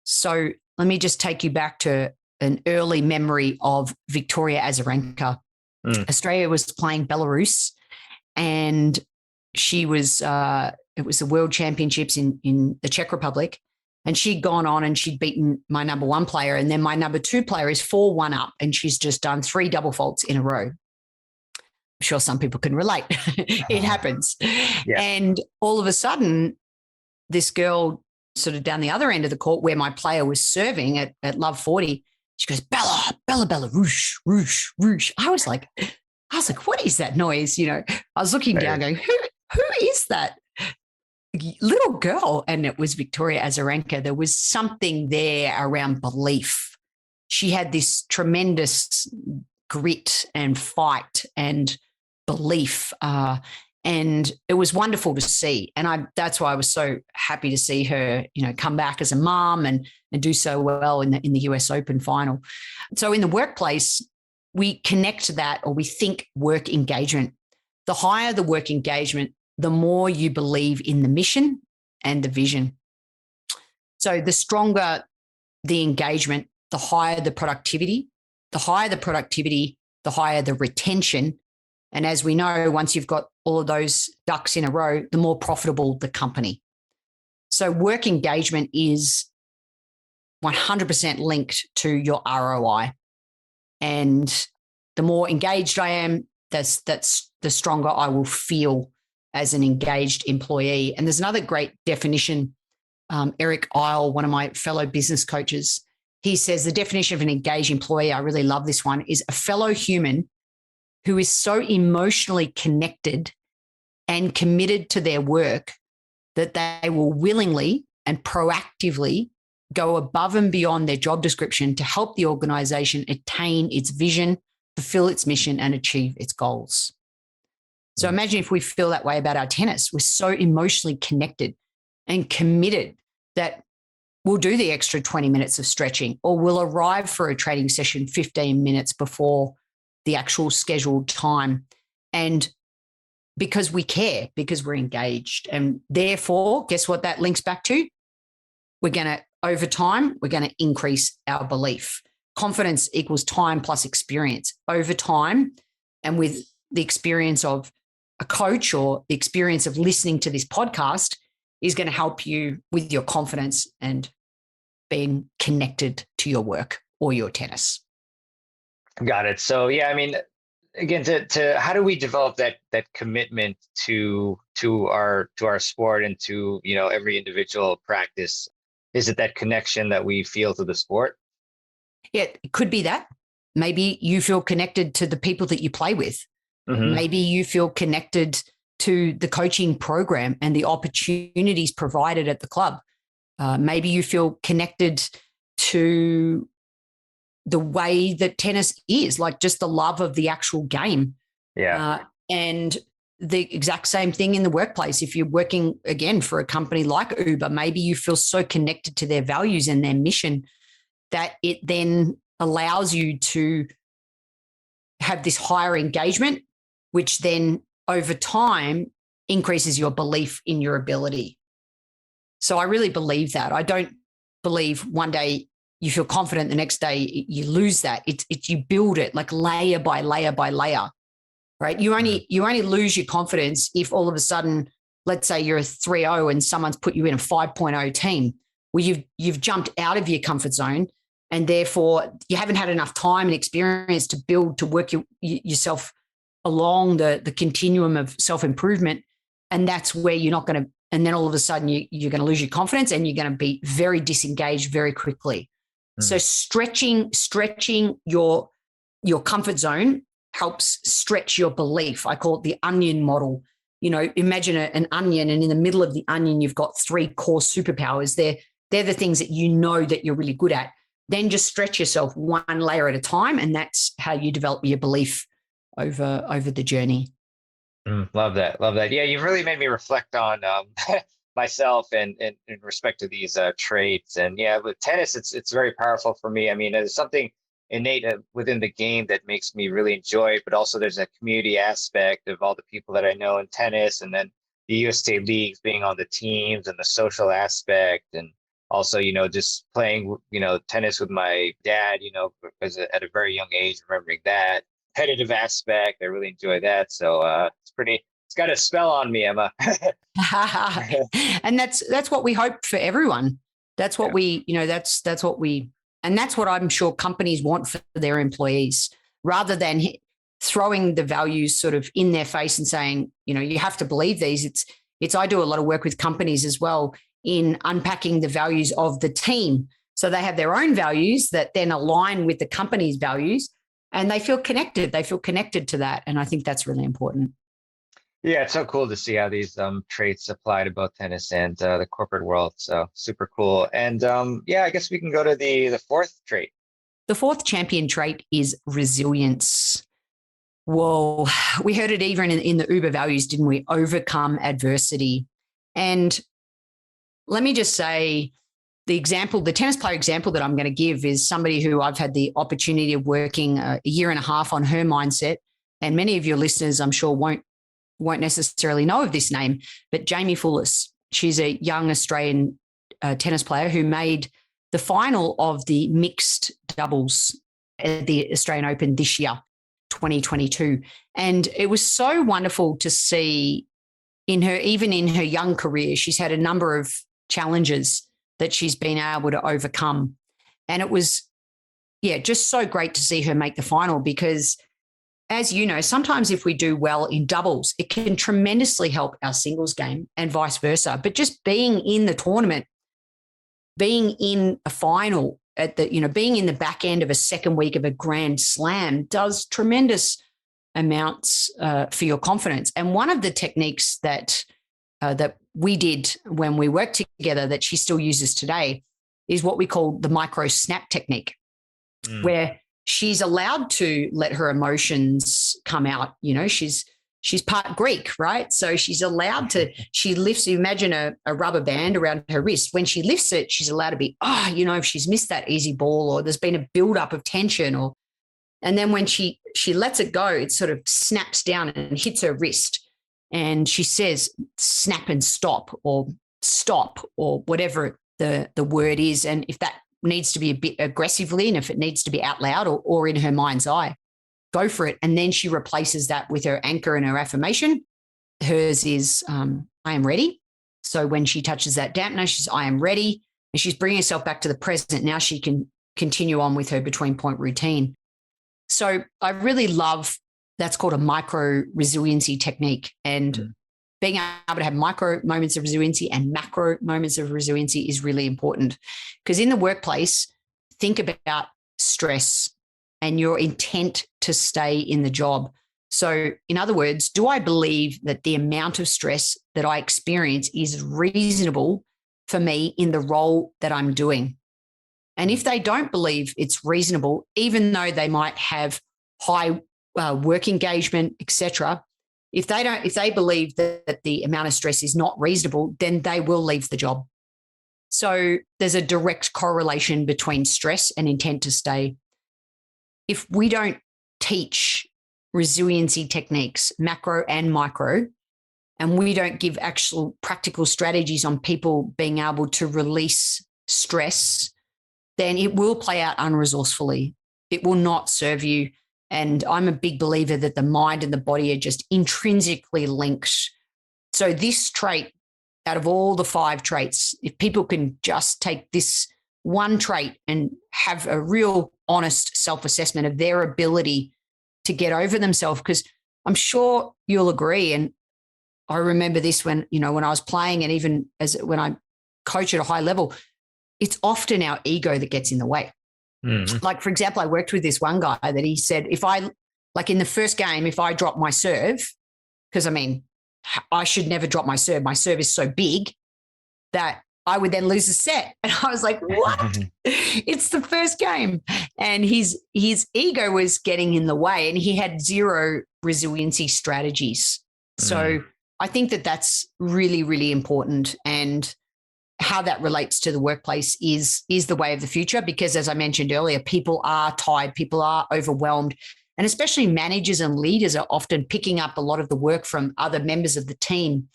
Speaker 3: So let me just take you back to an early memory of Victoria Azarenka. Australia was playing Belarus, and she was it was the World Championships in the Czech Republic, and she'd gone on and she'd beaten my number one player, and then my number two player is 4-1 up, and she's just done 3 double faults in a row. I'm sure some people can relate. It happens. Yeah. And all of a sudden, this girl sort of down the other end of the court where my player was serving at love 40, she goes, Bella, Bella, Bella, roosh, roosh, roosh. I was like, what is that noise? I was looking down going, who is that little girl? And it was Victoria Azarenka. There was something there around belief. She had this tremendous grit and fight and belief. And it was wonderful to see. And that's why I was so happy to see her, come back as a mom and do so well in the US Open final. So in the workplace, we connect to that, or we think work engagement. The higher the work engagement, the more you believe in the mission and the vision. So the stronger the engagement, the higher the productivity. The higher the productivity, the higher the retention. And as we know, once you've got all of those ducks in a row, the more profitable the company. So work engagement is 100% linked to your ROI. And the more engaged I am, that's the stronger I will feel as an engaged employee. And there's another great definition. Eric Isle, one of my fellow business coaches, he says the definition of an engaged employee, I really love this one, is a fellow human who is so emotionally connected and committed to their work that they will willingly and proactively go above and beyond their job description to help the organization attain its vision, fulfill its mission, and achieve its goals. So imagine if we feel that way about our tennis. We're so emotionally connected and committed that we'll do the extra 20 minutes of stretching, or we'll arrive for a training session 15 minutes before the actual scheduled time. And because we care, because we're engaged. And therefore, guess what that links back to? Over time, we're going to increase our belief. Confidence equals time plus experience. Over time, and with the experience of a coach or the experience of listening to this podcast, is going to help you with your confidence and being connected to your work or your tennis.
Speaker 2: Got it. So yeah, I mean, again, to how do we develop that commitment to our sport and to, you know, every individual practice? Is it that connection that we feel to the sport?
Speaker 3: Yeah, it could be that. Maybe you feel connected to the people that you play with.
Speaker 2: Mm-hmm.
Speaker 3: Maybe you feel connected to the coaching program and the opportunities provided at the club. Maybe you feel connected to the way that tennis is, like just the love of the actual game.
Speaker 2: Yeah.
Speaker 3: And the exact same thing in the workplace. If you're working, again, for a company like Uber, maybe you feel so connected to their values and their mission that it then allows you to have this higher engagement, which then over time increases your belief in your ability. So I really believe that. I don't believe one day you feel confident, the next day you lose that. It's you build it like layer by layer by layer, right? You only lose your confidence if all of a sudden, let's say you're a 3-0 and someone's put you in a 5.0 team where you've jumped out of your comfort zone, and therefore you haven't had enough time and experience to build, to work yourself along the continuum of self-improvement. And that's where you're not going to, and then all of a sudden you're going to lose your confidence and you're going to be very disengaged very quickly. So stretching your comfort zone helps stretch your belief. I call it the onion model. You know, imagine an onion, and in the middle of the onion, you've got 3 core superpowers. They're the things that you know that you're really good at. Then just stretch yourself one layer at a time, and that's how you develop your belief over the journey.
Speaker 2: Love that. Yeah, you've really made me reflect on myself and in respect to these traits. And yeah, with tennis, it's very powerful for me. I mean, there's something innate within the game that makes me really enjoy it, but also there's a community aspect of all the people that I know in tennis, and then the USA leagues, being on the teams, and the social aspect, and also, you know, just playing, you know, tennis with my dad, you know, because at a very young age, remembering that competitive aspect, I really enjoy that. So it's got a spell on me, Emma.
Speaker 3: And that's what we hope for everyone. That's what and that's what I'm sure companies want for their employees, rather than throwing the values sort of in their face and saying, you know, you have to believe these. I do a lot of work with companies as well in unpacking the values of the team. So they have their own values that then align with the company's values, and they feel connected. They feel connected to that. And I think that's really important.
Speaker 2: Yeah, it's so cool to see how these traits apply to both tennis and the corporate world. So super cool. And yeah, I guess we can go to the 4th trait.
Speaker 3: The 4th champion trait is resilience. Whoa, we heard it even in the Uber values, didn't we? Overcome adversity. And let me just say, the tennis player example that I'm going to give is somebody who I've had the opportunity of working a year and a half on her mindset. And many of your listeners, I'm sure, won't necessarily know of this name, but Jamie Fullis. She's a young Australian tennis player who made the final of the mixed doubles at the Australian Open this year, 2022. And it was so wonderful to see even in her young career, she's had a number of challenges that she's been able to overcome. And it was, just so great to see her make the final, because as you know, sometimes if we do well in doubles, it can tremendously help our singles game and vice versa. But just being in the tournament, being in a final being in the back end of a second week of a Grand Slam does tremendous amounts for your confidence. And one of the techniques that we did when we worked together that she still uses today is what we call the micro snap technique, where she's allowed to let her emotions come out. You know, she's part Greek, right? So she's allowed to, she lifts, imagine a rubber band around her wrist. When she lifts it, she's allowed to be, if she's missed that easy ball or there's been a buildup of tension and then when she lets it go, it sort of snaps down and hits her wrist. And she says, snap and stop or whatever the word is. And if that needs to be a bit aggressively and if it needs to be out loud or in her mind's eye, go for it. And then she replaces that with her anchor and her affirmation. Hers is, I am ready. So when she touches that dampener, she's, I am ready. And she's bringing herself back to the present. Now she can continue on with her between point routine. So I really love, that's called a micro resiliency technique. And being able to have micro moments of resiliency and macro moments of resiliency is really important. Because in the workplace, think about stress and your intent to stay in the job. So in other words, do I believe that the amount of stress that I experience is reasonable for me in the role that I'm doing? And if they don't believe it's reasonable, even though they might have high work engagement, etc., if they believe that the amount of stress is not reasonable, then they will leave the job. So there's a direct correlation between stress and intent to stay. If we don't teach resiliency techniques, macro and micro, and we don't give actual practical strategies on people being able to release stress, then it will play out unresourcefully. It will not serve you. And I'm a big believer that the mind and the body are just intrinsically linked. So this trait, out of all the 5 traits, if people can just take this one trait and have a real honest self-assessment of their ability to get over themselves, because I'm sure you'll agree. And I remember this when I was playing and even when I coach at a high level, it's often our ego that gets in the way. Like, for example, I worked with this one guy that he said, in the first game, if I drop my serve, because I should never drop my serve is so big that I would then lose a set. And I was like, what? It's the first game. And his ego was getting in the way and he had 0 resiliency strategies. So I think that that's really, really important. And how that relates to the workplace is the way of the future, because as I mentioned earlier, people are tired, people are overwhelmed, and especially managers and leaders are often picking up a lot of the work from other members of the team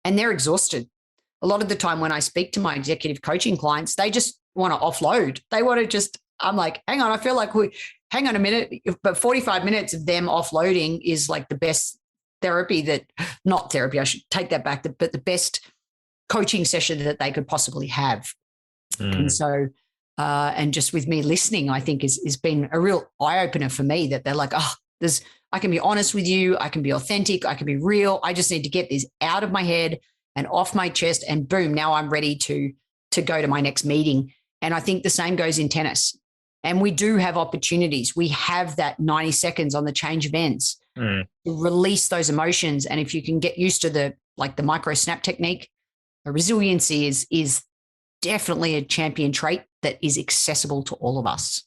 Speaker 3: and they're exhausted. A lot of the time when I speak to my executive coaching clients, they just want to offload. They want to I'm like, hang on, I feel like hang on a minute, but 45 minutes of them offloading is like the best therapy not therapy, I should take that back, but the best coaching session that they could possibly have. And so, and just with me listening, I think has been a real eye-opener for me that they're like, I can be honest with you. I can be authentic. I can be real. I just need to get this out of my head and off my chest and boom, now I'm ready to go to my next meeting. And I think the same goes in tennis. And we do have opportunities. We have that 90 seconds on the change of ends to release those emotions. And if you can get used to the micro snap technique, resiliency is definitely a champion trait that is accessible to all of us.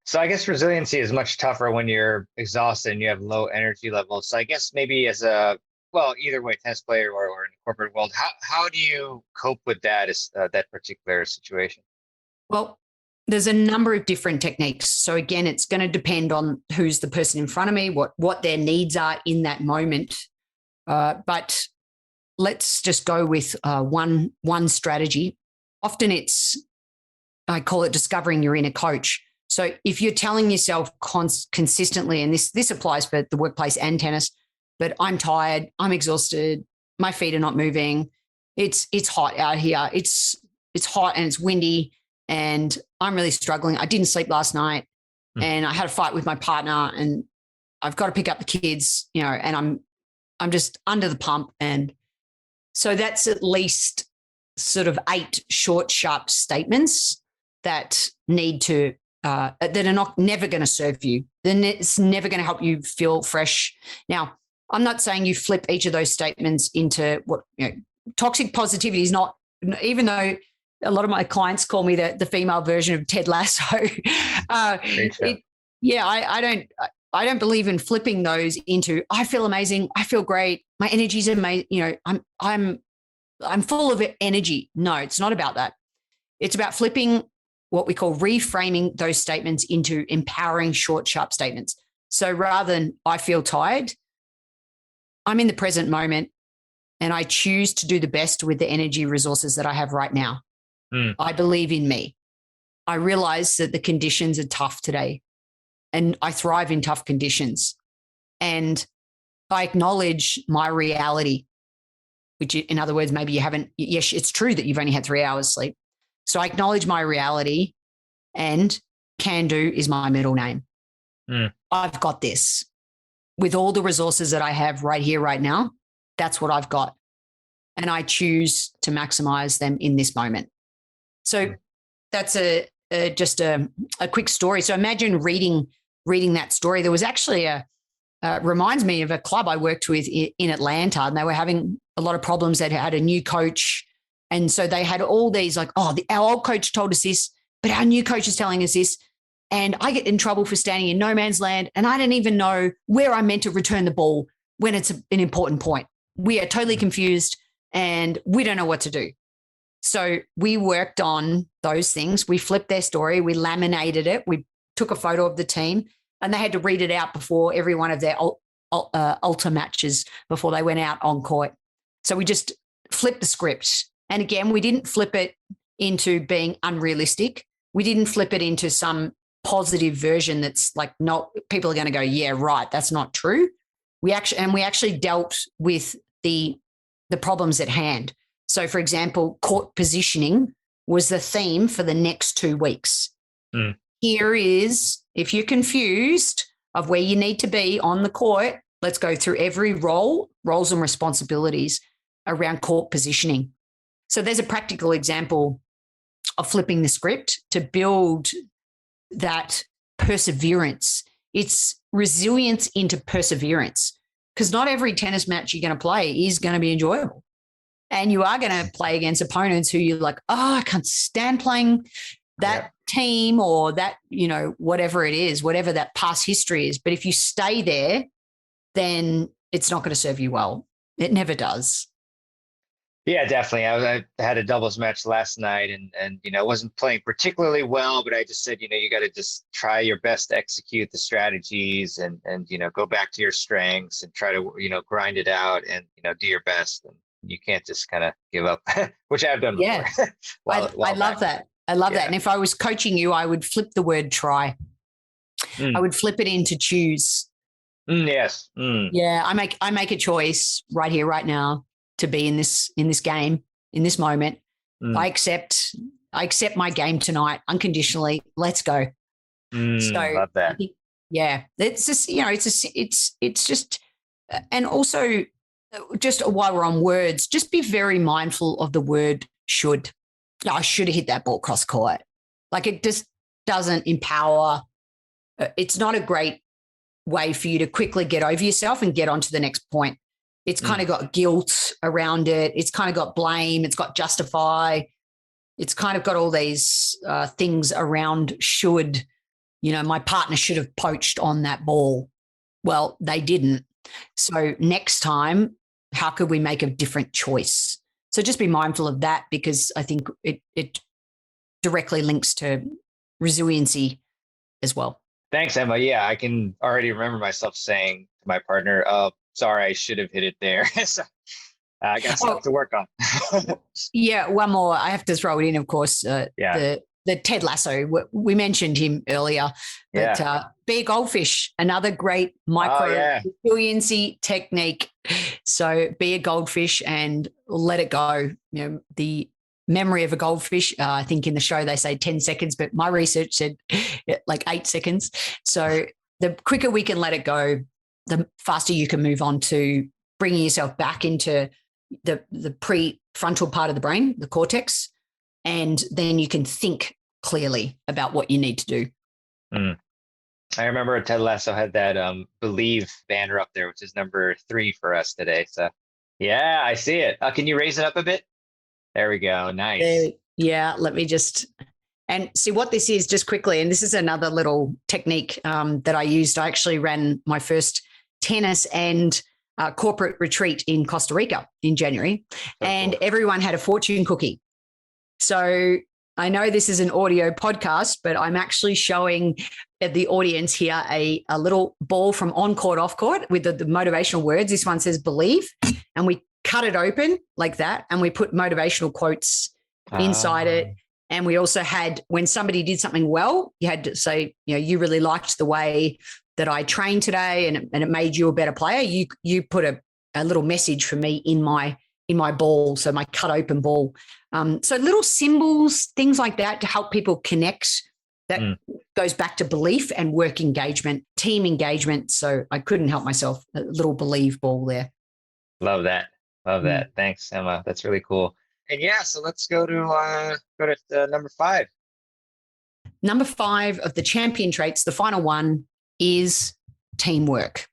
Speaker 2: So I guess resiliency is much tougher when you're exhausted and you have low energy levels. So I guess maybe as either way, tennis player or in the corporate world, how do you cope with that particular situation?
Speaker 3: Well, there's a number of different techniques. So again, it's going to depend on who's the person in front of me, what their needs are in that moment. But let's just go with one strategy. Often I call it discovering your inner coach. So if you're telling yourself consistently, and this applies for the workplace and tennis, but I'm tired, I'm exhausted, my feet are not moving, it's hot out here, it's hot and it's windy, and I'm really struggling. I didn't sleep last night, and I had a fight with my partner, and I've got to pick up the kids, and I'm just under the pump. And so that's at least sort of 8 short, sharp statements that need to that are never going to serve you. Then it's never going to help you feel fresh. Now, I'm not saying you flip each of those statements into toxic positivity is not, even though a lot of my clients call me the female version of Ted Lasso. I don't believe in flipping those into, I feel amazing, I feel great, my energy's amazing, I'm full of energy. No, it's not about that. It's about flipping what we call reframing those statements into empowering, short, sharp statements. So rather than I feel tired, I'm in the present moment and I choose to do the best with the energy resources that I have right now. I believe in me. I realize that the conditions are tough today and I thrive in tough conditions. And I acknowledge my reality, which in other words, maybe you haven't, yes, it's true that you've only had 3 hours sleep. So I acknowledge my reality, and can do is my middle name. I've got this with all the resources that I have right here, right now. That's what I've got. And I choose to maximize them in this moment. So that's just a quick story. So imagine reading that story. There was actually reminds me of a club I worked with in Atlanta, and they were having a lot of problems. They had a new coach. And so they had all these like, our old coach told us this, but our new coach is telling us this. And I get in trouble for standing in no man's land. And I don't even know where I'm meant to return the ball when it's an important point. We are totally confused and we don't know what to do. So we worked on those things. We flipped their story. We laminated it. We took a photo of the team, and they had to read it out before every one of their ultra matches before they went out on court. So we just flipped the script. And again, we didn't flip it into being unrealistic. We didn't flip it into some positive version that's like, not, people are going to go, yeah, right, that's not true. We actually dealt with the problems at hand. So, for example, court positioning was the theme for the next 2 weeks. Here is, if you're confused of where you need to be on the court, let's go through every roles and responsibilities around court positioning. So there's a practical example of flipping the script to build that perseverance. It's resilience into perseverance, because not every tennis match you're going to play is going to be enjoyable. And you are going to play against opponents who you're like, I can't stand playing that team, or that, whatever it is, whatever that past history is. But if you stay there, then it's not going to serve you well. It never does.
Speaker 2: Yeah, definitely. I had a doubles match last night, and I wasn't playing particularly well, but I just said, you got to just try your best to execute the strategies and go back to your strengths and try to, grind it out and, do your best. And you can't just kind of give up, which I've done before.
Speaker 3: I love that. I love that. And if I was coaching you, I would flip the word try. I would flip it into choose.
Speaker 2: Yes.
Speaker 3: Yeah. I make a choice right here, right now, to be in this game, in this moment. I accept my game tonight unconditionally. Let's go.
Speaker 2: So love that.
Speaker 3: It's just, it's just, and also just while we're on words, just be very mindful of the word should. I should have hit that ball cross court. Like, it just doesn't empower. It's not a great way for you to quickly get over yourself and get on to the next point. It's kind of got guilt around it. It's kind of got blame. It's got justify. It's kind of got all these things around should. My partner should have poached on that ball. Well, they didn't. So next time, how could we make a different choice? So just be mindful of that, because I think it directly links to resiliency as well.
Speaker 2: Thanks, Emma. Yeah, I can already remember myself saying to my partner, sorry, I should have hit it there. So I got stuff to work on.
Speaker 3: Yeah, one more. I have to throw it in, of course. The Ted Lasso. We mentioned him earlier, but be a goldfish, another great micro resiliency technique. So be a goldfish and let it go. The memory of a goldfish, I think in the show they say 10 seconds, but my research said like 8 seconds. So the quicker we can let it go, the faster you can move on to bringing yourself back into the prefrontal part of the brain, the cortex, and then you can think clearly about what you need to do.
Speaker 2: I remember Ted Lasso had that Believe banner up there, which is number 3 for us today. So Yeah, I see it. Can you raise it up a bit? There we go. Nice.
Speaker 3: Yeah, let me just and see what this is just quickly. And this is another little technique that I used. I actually ran my first tennis and corporate retreat in Costa Rica in January, and everyone had a fortune cookie. So I know this is an audio podcast, but I'm actually showing the audience here a little ball from on court, off court with the motivational words. This one says believe, and we cut it open like that, and we put motivational quotes inside it. And we also had, when somebody did something well, you had to say, you really liked the way that I trained today, and it made you a better player. You put a little message for me in my ball, so my cut open ball. So little symbols, things like that to help people connect. That goes back to belief and work engagement, team engagement. So I couldn't help myself. A little believe ball there.
Speaker 2: Love that. Love that. Thanks, Emma. That's really cool. And yeah, so let's go to number 5.
Speaker 3: Number 5 of the champion traits, the final one, is teamwork.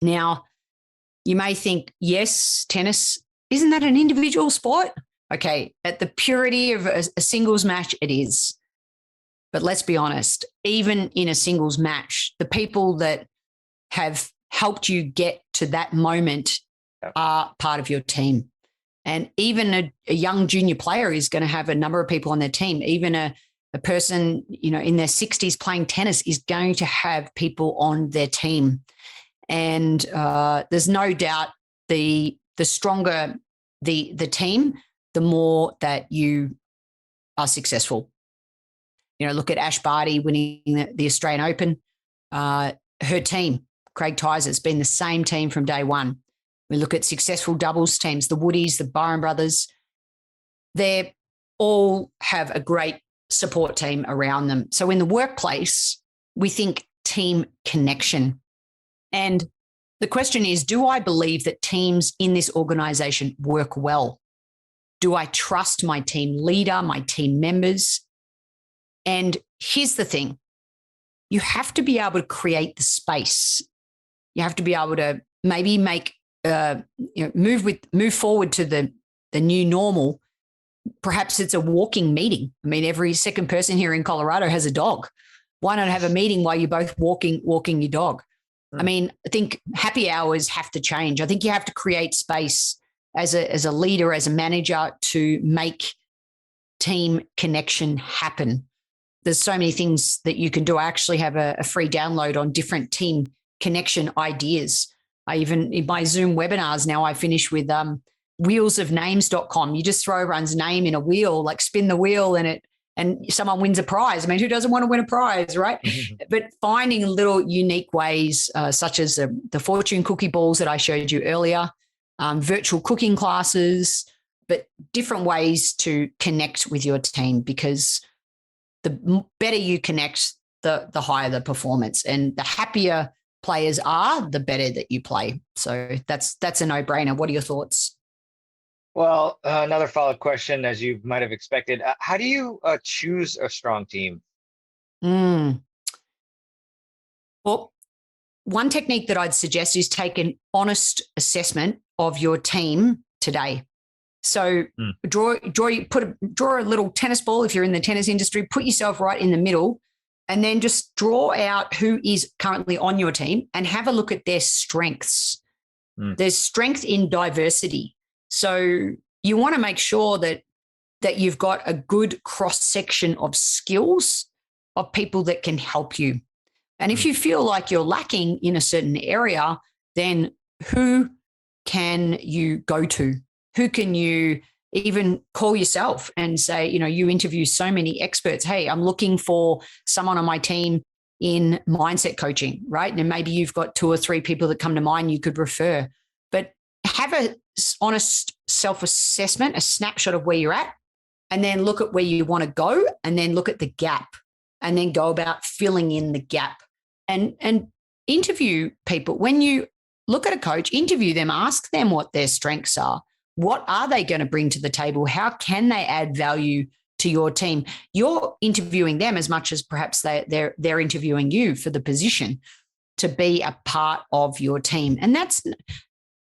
Speaker 3: Now, you may think, yes, tennis, isn't that an individual sport? Okay, at the purity of a singles match, it is. But let's be honest, even in a singles match, the people that have helped you get to that moment are part of your team. And even a young junior player is going to have a number of people on their team. Even a person, in their 60s playing tennis is going to have people on their team. And there's no doubt the stronger the team, the more that you are successful. Look at Ash Barty winning the Australian Open. Her team, Craig Tyser, has been the same team from day one. We look at successful doubles teams, the Woodies, the Byron brothers. They all have a great support team around them. So in the workplace, we think team connection. And the question is, do I believe that teams in this organization work well? Do I trust my team leader, my team members? And here's the thing. You have to be able to create the space. You have to be able to maybe make move forward to the new normal. Perhaps it's a walking meeting. I mean, every second person here in Colorado has a dog. Why not have a meeting while you're both walking your dog? I mean, I think happy hours have to change. I think you have to create space as a leader, as a manager, to make team connection happen. There's so many things that you can do. I actually have a free download on different team connection ideas. I even, in my Zoom webinars now, I finish with wheelsofnames.com. You just throw everyone's name in a wheel, like spin the wheel, and someone wins a prize. I mean, who doesn't want to win a prize, right? But finding little unique ways, such as the fortune cookie balls that I showed you earlier, virtual cooking classes, but different ways to connect with your team, because the better you connect, the higher the performance, and the happier players are, the better that you play. So that's a no-brainer. What are your thoughts?
Speaker 2: Well, another follow-up question, as you might have expected. How do you choose a strong team?
Speaker 3: Well, one technique that I'd suggest is take an honest assessment of your team today. So draw a little tennis ball if you're in the tennis industry, put yourself right in the middle, and then just draw out who is currently on your team and have a look at their strengths. There's strength in diversity. So you want to make sure that you've got a good cross-section of skills of people that can help you. And if you feel like you're lacking in a certain area, then who can you go to? Who can you even call yourself and say, you interview so many experts. Hey, I'm looking for someone on my team in mindset coaching, right? And maybe you've got 2 or 3 people that come to mind you could refer. But have a honest self-assessment, a snapshot of where you're at, and then look at where you want to go, and then look at the gap, and then go about filling in the gap. And interview people. When you look at a coach, interview them, ask them what their strengths are. What are they going to bring to the table? How can they add value to your team? You're interviewing them as much as perhaps they're interviewing you for the position to be a part of your team. And that's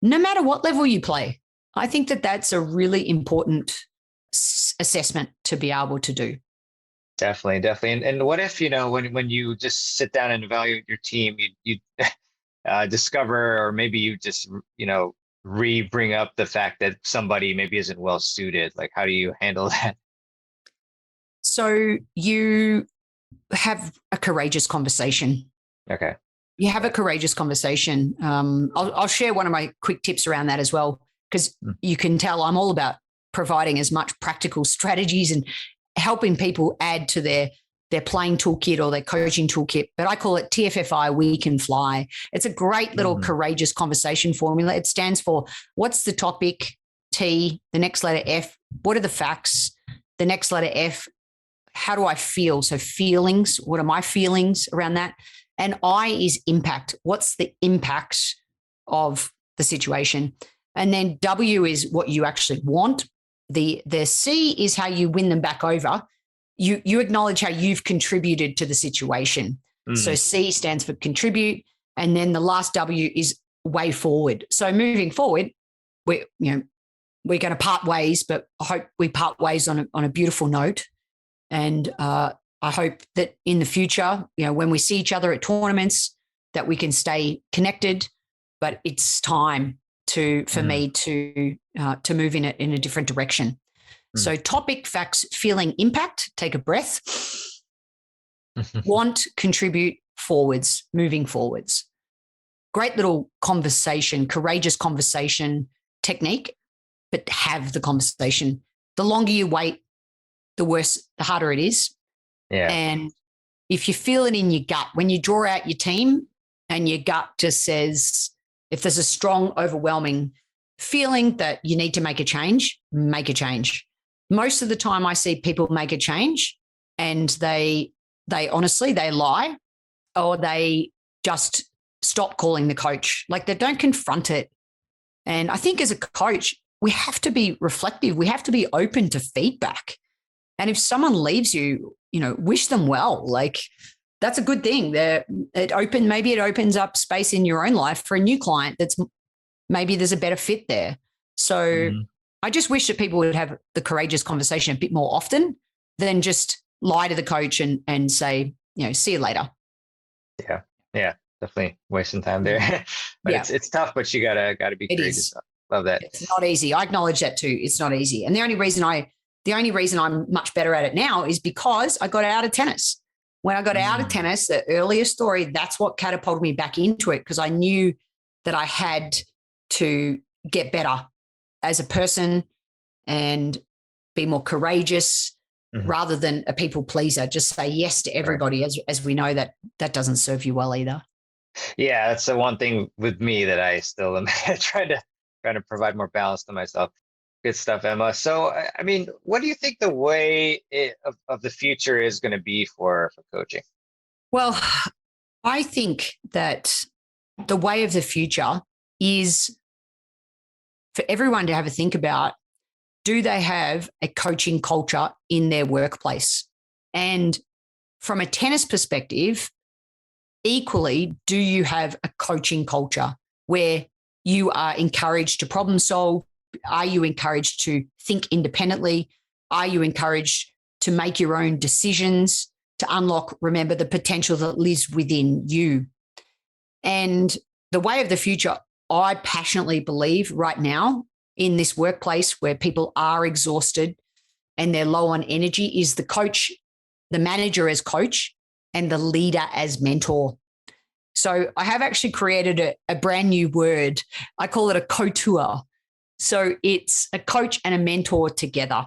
Speaker 3: no matter what level you play. I think that that's a really important assessment to be able to do.
Speaker 2: Definitely. And what if, when you just sit down and evaluate your team, you discover, or maybe you just, bring up the fact that somebody maybe isn't well suited? Like, how do you handle that?
Speaker 3: So you have a courageous conversation.
Speaker 2: Okay.
Speaker 3: You have a courageous conversation. I'll share one of my quick tips around that as well, because you can tell I'm all about providing as much practical strategies and helping people add to their playing toolkit or their coaching toolkit. But I call it TFFI, We Can Fly. It's a great little courageous conversation formula. It stands for what's the topic, T, the next letter F, what are the facts, the next letter F, how do I feel? So feelings, what are my feelings around that? And I is impact. What's the impact of the situation? And then W is what you actually want. The C is how you win them back over. You acknowledge how you've contributed to the situation. So C stands for contribute. And then the last W is way forward. So moving forward, we're going to part ways, but I hope we part ways on a beautiful note. And I hope that in the future, when we see each other at tournaments, that we can stay connected. But it's time for me to move in a different direction. So topic, facts, feeling, impact. Take a breath. Want, contribute, forwards, moving forwards. Great little conversation, courageous conversation technique, but have the conversation. The longer you wait, the harder it is.
Speaker 2: Yeah.
Speaker 3: And if you feel it in your gut, when you draw out your team and your gut just says, if there's a strong, overwhelming feeling that you need to make a change, make a change. Most of the time I see people make a change and they honestly, they lie, or they just stop calling the coach. Like, they don't confront it. And I think as a coach, we have to be reflective. We have to be open to feedback. And if someone leaves you, wish them well. Like, that's a good thing. Maybe it opens up space in your own life for a new client maybe there's a better fit there. So I just wish that people would have the courageous conversation a bit more often than just lie to the coach and say, see you later.
Speaker 2: Yeah, definitely wasting time there. But it's tough, but you gotta be courageous. Love that.
Speaker 3: It's not easy. I acknowledge that too. It's not easy. And the only reason I'm much better at it now is because I got out of tennis. When I got out of tennis, the earlier story, that's what catapulted me back into it, because I knew that I had to get better as a person and be more courageous rather than a people pleaser. Just say yes to everybody, as we know that doesn't serve you well either.
Speaker 2: Yeah, that's the one thing with me that I still am trying to provide more balance to myself. Good stuff, Emma. So, I mean, what do you think the way of the future is going to be for coaching?
Speaker 3: Well, I think that the way of the future is for everyone to have a think about, do they have a coaching culture in their workplace? And from a tennis perspective, equally, do you have a coaching culture where you are encouraged to problem solve? Are you encouraged to think independently? Are you encouraged to make your own decisions, to unlock, remember, the potential that lives within you? And the way of the future, I passionately believe right now in this workplace where people are exhausted and they're low on energy, is the coach, the manager as coach, and the leader as mentor. So I have actually created a brand new word. I call it a couture. So it's a coach and a mentor together.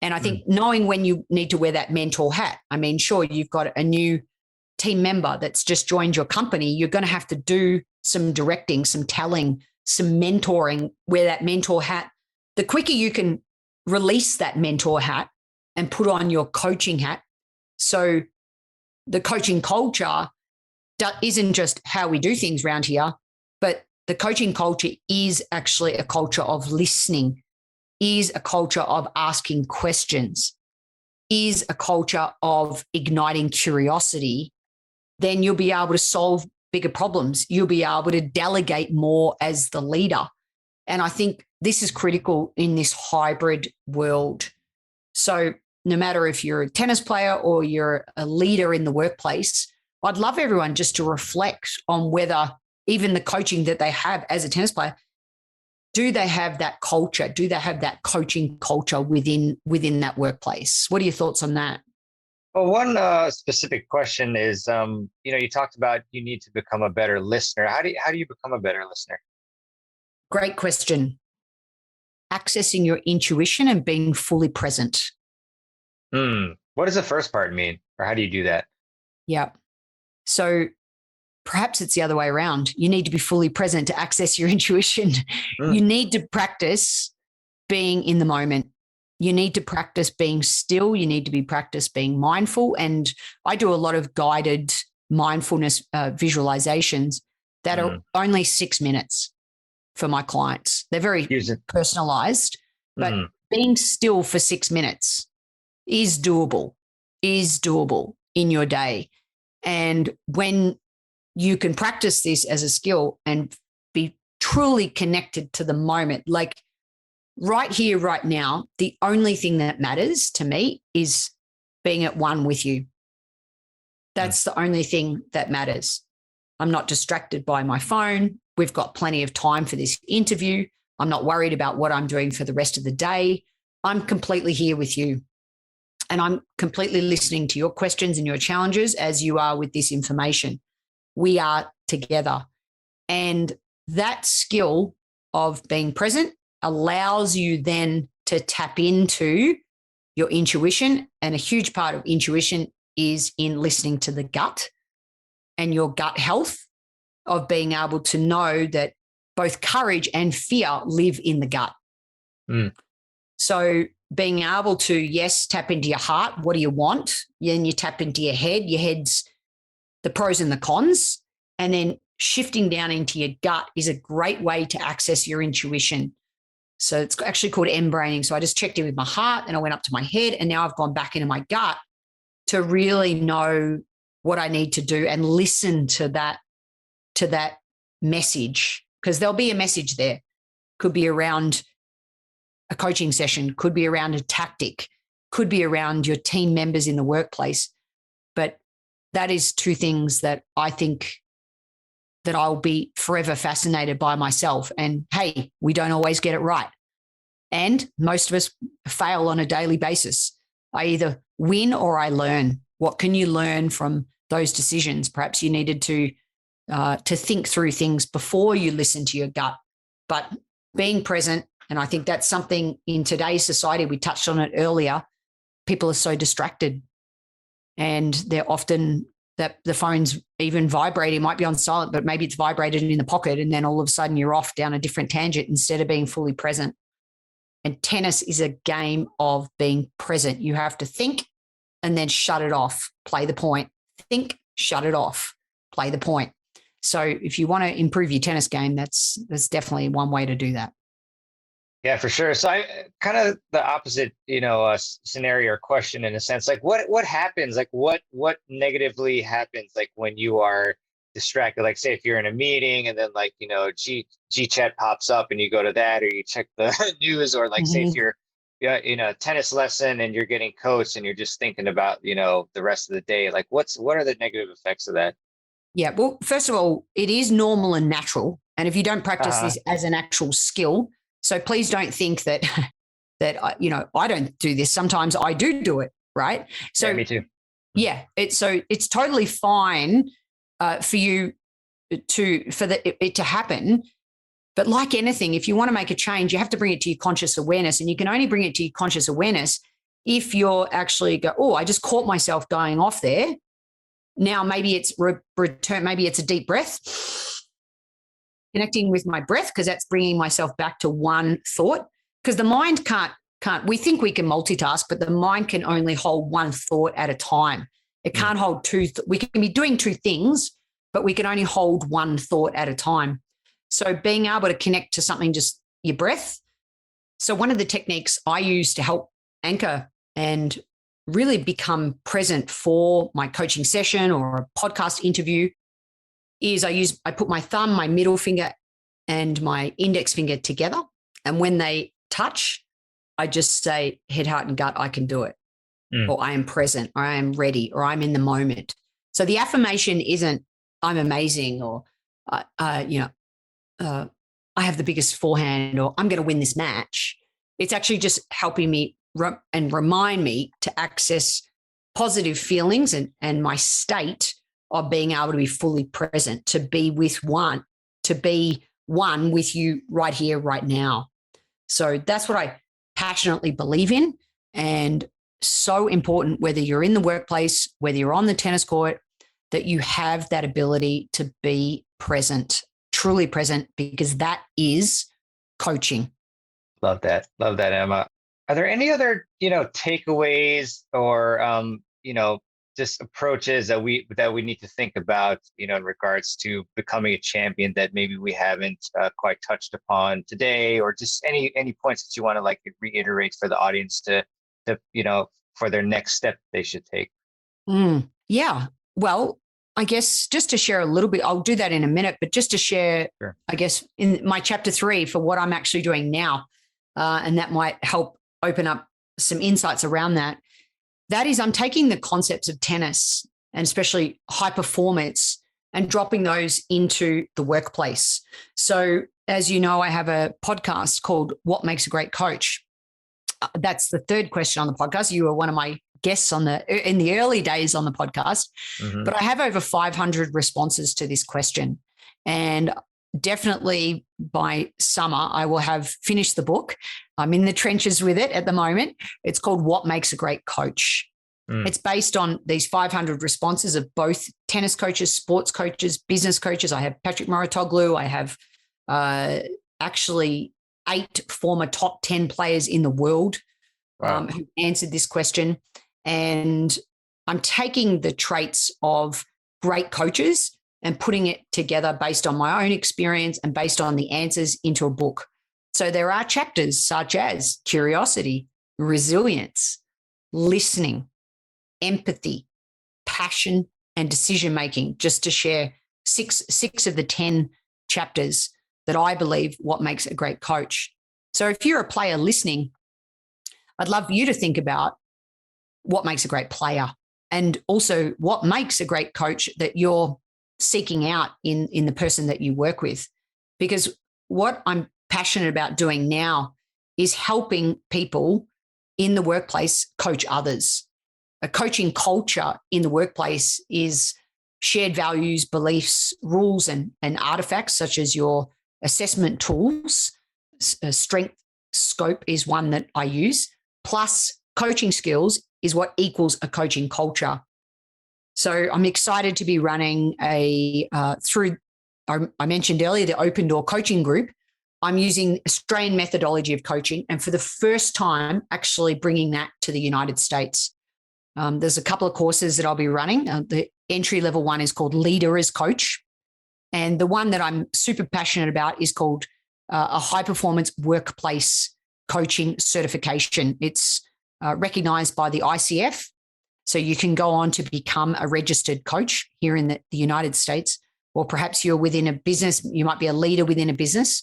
Speaker 3: And I think knowing when you need to wear that mentor hat, I mean, sure, you've got a new team member that's just joined your company. You're going to have to do some directing, some telling, some mentoring, wear that mentor hat. The quicker you can release that mentor hat and put on your coaching hat. So the coaching culture isn't just how we do things around here, but the coaching culture is actually a culture of listening, is a culture of asking questions, is a culture of igniting curiosity. Then you'll be able to solve bigger problems. You'll be able to delegate more as the leader. And I think this is critical in this hybrid world. So no matter if you're a tennis player or you're a leader in the workplace, I'd love everyone just to reflect on whether even the coaching that they have as a tennis player, do they have that culture? Do they have that coaching culture within that workplace? What are your thoughts on that?
Speaker 2: Well, one specific question is, you talked about you need to become a better listener. How do you become a better listener?
Speaker 3: Great question. Accessing your intuition and being fully present.
Speaker 2: What does the first part mean, or how do you do that?
Speaker 3: Yeah. So perhaps it's the other way around. You need to be fully present to access your intuition. You need to practice being in the moment. You need to practice being still. You need to be practice being mindful. And I do a lot of guided mindfulness visualizations that are only 6 minutes for my clients. They're very personalized, but being still for 6 minutes is doable in your day. And when you can practice this as a skill and be truly connected to the moment, like right here, right now, the only thing that matters to me is being at one with you. That's the only thing that matters. I'm not distracted by my phone. We've got plenty of time for this interview. I'm not worried about what I'm doing for the rest of the day. I'm completely here with you. And I'm completely listening to your questions and your challenges as you are with this information. We are together. And that skill of being present allows you then to tap into your intuition. And a huge part of intuition is in listening to the gut and your gut health, of being able to know that both courage and fear live in the gut. So being able to, yes, tap into your heart. What do you want? Then you tap into your head. Your head's the pros and the cons. And then shifting down into your gut is a great way to access your intuition. So it's actually called M-braining. So I just checked in with my heart and I went up to my head, and now I've gone back into my gut to really know what I need to do and listen to that message, because there'll be a message there. Could be around a coaching session, could be around a tactic, could be around your team members in the workplace. But that is two things that I think that I'll be forever fascinated by myself. And hey, we don't always get it right. And most of us fail on a daily basis. I either win or I learn. What can you learn from those decisions? Perhaps you needed to think through things before you listen to your gut. But being present, and I think that's something in today's society, we touched on it earlier, people are so distracted, and they're often, that the phone's even vibrating, might be on silent, but maybe it's vibrated in the pocket, and then all of a sudden you're off down a different tangent instead of being fully present. And tennis is a game of being present. You have to think and then shut it off, play the point. Think, shut it off, play the point. So if you want to improve your tennis game, that's definitely one way to do that.
Speaker 2: Yeah, for sure. So I kind of the opposite, scenario or question in a sense, like what happens, like what negatively happens, like when you are distracted, like say if you're in a meeting and then like, G chat pops up and you go to that, or you check the news, or like say if you're in a tennis lesson and you're getting coached and you're just thinking about, the rest of the day, like what are the negative effects of that?
Speaker 3: Yeah. Well, first of all, it is normal and natural. And if you don't practice this as an actual skill, so please don't think that I don't do this. Sometimes I do it, right? So
Speaker 2: yeah, me too.
Speaker 3: Yeah, it's totally fine for you it to happen. But like anything, if you want to make a change, you have to bring it to your conscious awareness, and you can only bring it to your conscious awareness if you're actually I just caught myself going off there. Now maybe it's return. Maybe it's a deep breath. Connecting with my breath, because that's bringing myself back to one thought, because the mind can't, we think we can multitask, but the mind can only hold one thought at a time. It can't hold two. We can be doing two things, but we can only hold one thought at a time. So being able to connect to something, just your breath. So one of the techniques I use to help anchor and really become present for my coaching session or a podcast interview is I put my thumb, my middle finger and my index finger together. And when they touch, I just say, head, heart, and gut, I can do it. Or I am present, or I am ready, or I'm in the moment. So the affirmation isn't I'm amazing, or I have the biggest forehand, or I'm going to win this match. It's actually just helping me and remind me to access positive feelings and my state of being able to be fully present, to be one with you right here, right now. So that's what I passionately believe in, and so important, whether you're in the workplace, whether you're on the tennis court, that you have that ability to be present, truly present, because that is coaching.
Speaker 2: Love that. Love that, Emma. Are there any other, takeaways or, just approaches that we need to think about, in regards to becoming a champion that maybe we haven't quite touched upon today, or just any points that you want to reiterate for the audience to for their next step they should take?
Speaker 3: Yeah. Well, I guess just to share a little bit, I'll do that in a minute, but just to share, sure. I guess in my chapter 3 for what I'm actually doing now, and that might help open up some insights around that. That is, I'm taking the concepts of tennis and especially high performance and dropping those into the workplace. So as you know, I have a podcast called What Makes a Great Coach. That's the third question on the podcast. You were one of my guests in the early days on the podcast, but I have over 500 responses to this question. And definitely by summer, I will have finished the book. I'm in the trenches with it at the moment. It's called What Makes a Great Coach. It's based on these 500 responses of both tennis coaches, sports coaches, business coaches. I have Patrick Mouratoglou. I have actually 8 former top 10 players in the world who answered this question. And I'm taking the traits of great coaches and putting it together based on my own experience and based on the answers into a book. So there are chapters such as curiosity, resilience, listening, empathy, passion, and decision-making, just to share six of the 10 chapters that I believe what makes a great coach. So if you're a player listening, I'd love you to think about what makes a great player, and also what makes a great coach that you're seeking out in the person that you work with. Because what I'm passionate about doing now is helping people in the workplace coach others. A coaching culture in the workplace is shared values, beliefs, rules, and artifacts such as your assessment tools. Strength scope is one that I use, plus coaching skills is what equals a coaching culture. So I'm excited to be running I mentioned earlier, the Open Door Coaching Group. I'm using Australian methodology of coaching, and for the first time, actually bringing that to the United States. There's a couple of courses that I'll be running. The entry-level one is called Leader as Coach. And the one that I'm super passionate about is called a high-performance workplace coaching certification. It's recognized by the ICF. So you can go on to become a registered coach here in the United States, or perhaps you're within a business, you might be a leader within a business.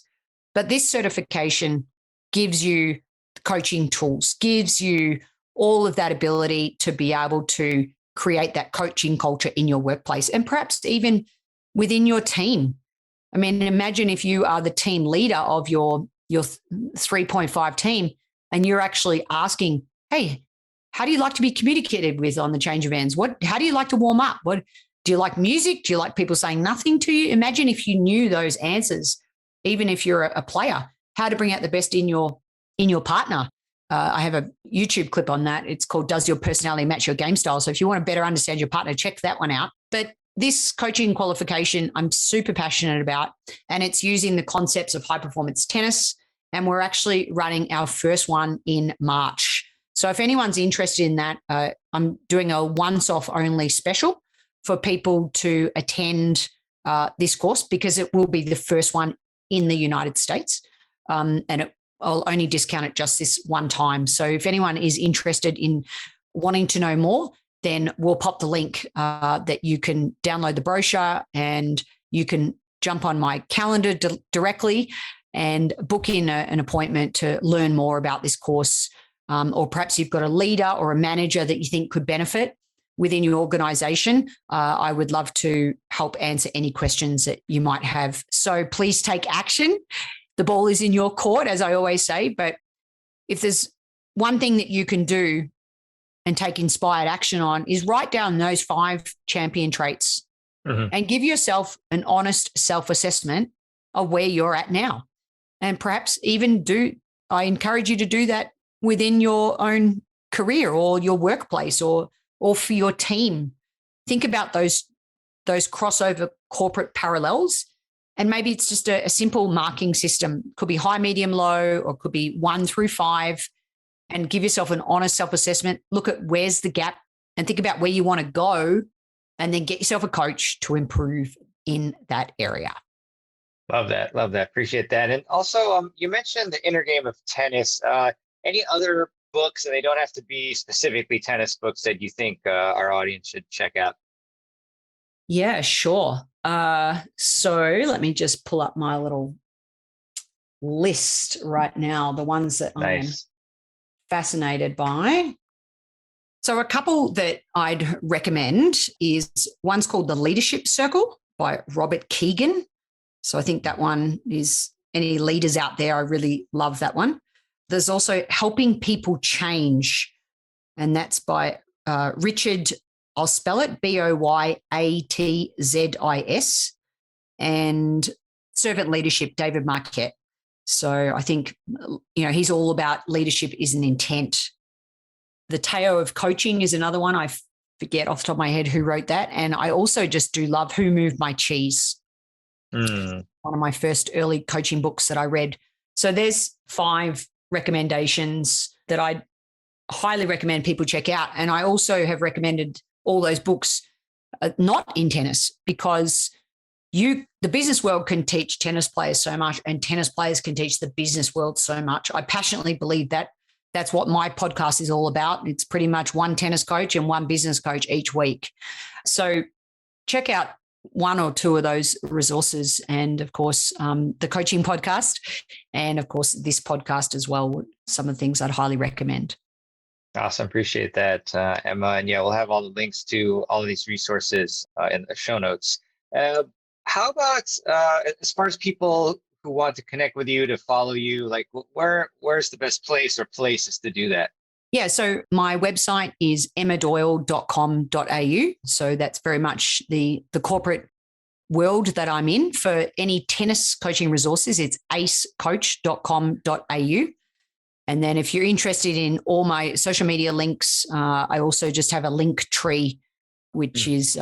Speaker 3: But this certification gives you coaching tools, gives you all of that ability to be able to create that coaching culture in your workplace and perhaps even within your team. I mean, imagine if you are the team leader of your 3.5 team and you're actually asking, hey, how do you like to be communicated with on the change of ends? How do you like to warm up? Do you like music? Do you like people saying nothing to you? Imagine if you knew those answers, even if you're a player, how to bring out the best in your partner. I have a YouTube clip on that. It's called Does Your Personality Match Your Game Style? So if you want to better understand your partner, check that one out. But this coaching qualification, I'm super passionate about, and it's using the concepts of high performance tennis. And we're actually running our first one in March. So if anyone's interested in that, I'm doing a once-off only special for people to attend this course, because it will be the first one in the United States. I'll only discount it just this one time. So if anyone is interested in wanting to know more, then we'll pop the link that you can download the brochure and you can jump on my calendar directly and book in an appointment to learn more about this course. Or perhaps you've got a leader or a manager that you think could benefit within your organization. I would love to help answer any questions that you might have. So please take action. The ball is in your court, as I always say. But if there's one thing that you can do and take inspired action on is write down those 5 champion traits and give yourself an honest self-assessment of where you're at now. And perhaps even I encourage you to do that within your own career or your workplace or for your team. Think about those crossover corporate parallels. And maybe it's just a simple marking system. Could be high, medium, low, or could be 1 through 5. And give yourself an honest self-assessment. Look at where's the gap and think about where you want to go, and then get yourself a coach to improve in that area.
Speaker 2: Love that. Appreciate that. And also, you mentioned the inner game of tennis. Any other books, and they don't have to be specifically tennis books, that you think our audience should check out?
Speaker 3: Yeah, sure. So let me just pull up my little list right now, the ones that I'm fascinated by. So a couple that I'd recommend is one's called The Leadership Circle by Robert Keegan. So I think that one is, any leaders out there, I really love that one. There's also Helping People Change, and that's by Richard, I'll spell it, Boyatzis, and Servant Leadership, David Marquette. So I think, he's all about leadership is an intent. The Tao of Coaching is another one. I forget off the top of my head who wrote that. And I also just do love Who Moved My Cheese. One of my first early coaching books that I read. So there's 5 recommendations that I highly recommend people check out. And I also have recommended all those books not in tennis, because the business world can teach tennis players so much, and tennis players can teach the business world so much. I passionately believe that. That's what my podcast is all about. It's pretty much one tennis coach and one business coach each week. So check out 1 or 2 of those resources, and of course, the coaching podcast, and of course, this podcast as well. Some of the things I'd highly recommend.
Speaker 2: Awesome. Appreciate that, Emma. And yeah, we'll have all the links to all of these resources in the show notes. How about as far as people who want to connect with you, to follow you, like where's the best place or places to do that?
Speaker 3: Yeah, so my website is emmadoyle.com.au. So that's very much the corporate world that I'm in. For any tennis coaching resources, it's acecoach.com.au. And then if you're interested in all my social media links, I also just have a link tree, which is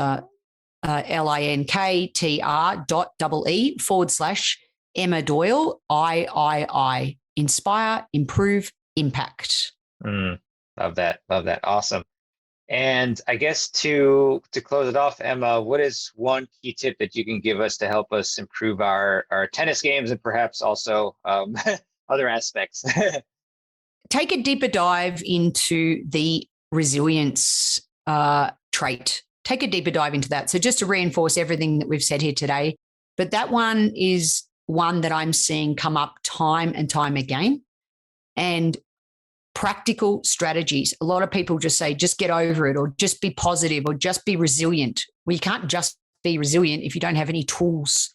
Speaker 3: linktr.ee/Emma Doyle, III, inspire, improve, impact.
Speaker 2: Love that. Awesome. And I guess to close it off, Emma, what is one key tip that you can give us to help us improve our tennis games, and perhaps also other aspects?
Speaker 3: Take a deeper dive into the resilience trait. Take a deeper dive into that. So just to reinforce everything that we've said here today, but that one is one that I'm seeing come up time and time again. And practical strategies. A lot of people just say, just get over it, or just be positive, or just be resilient. Well, you can't just be resilient if you don't have any tools.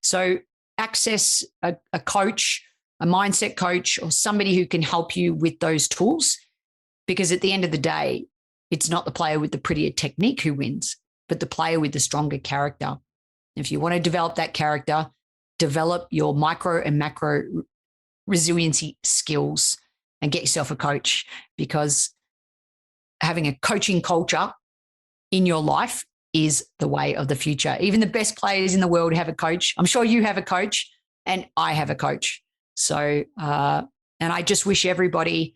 Speaker 3: So access a coach, a mindset coach, or somebody who can help you with those tools, because at the end of the day, it's not the player with the prettier technique who wins, but the player with the stronger character. If you want to develop that character, develop your micro and macro resiliency skills and get yourself a coach, because having a coaching culture in your life is the way of the future. Even the best players in the world have a coach. I'm sure you have a coach, and I have a coach. So, and I just wish everybody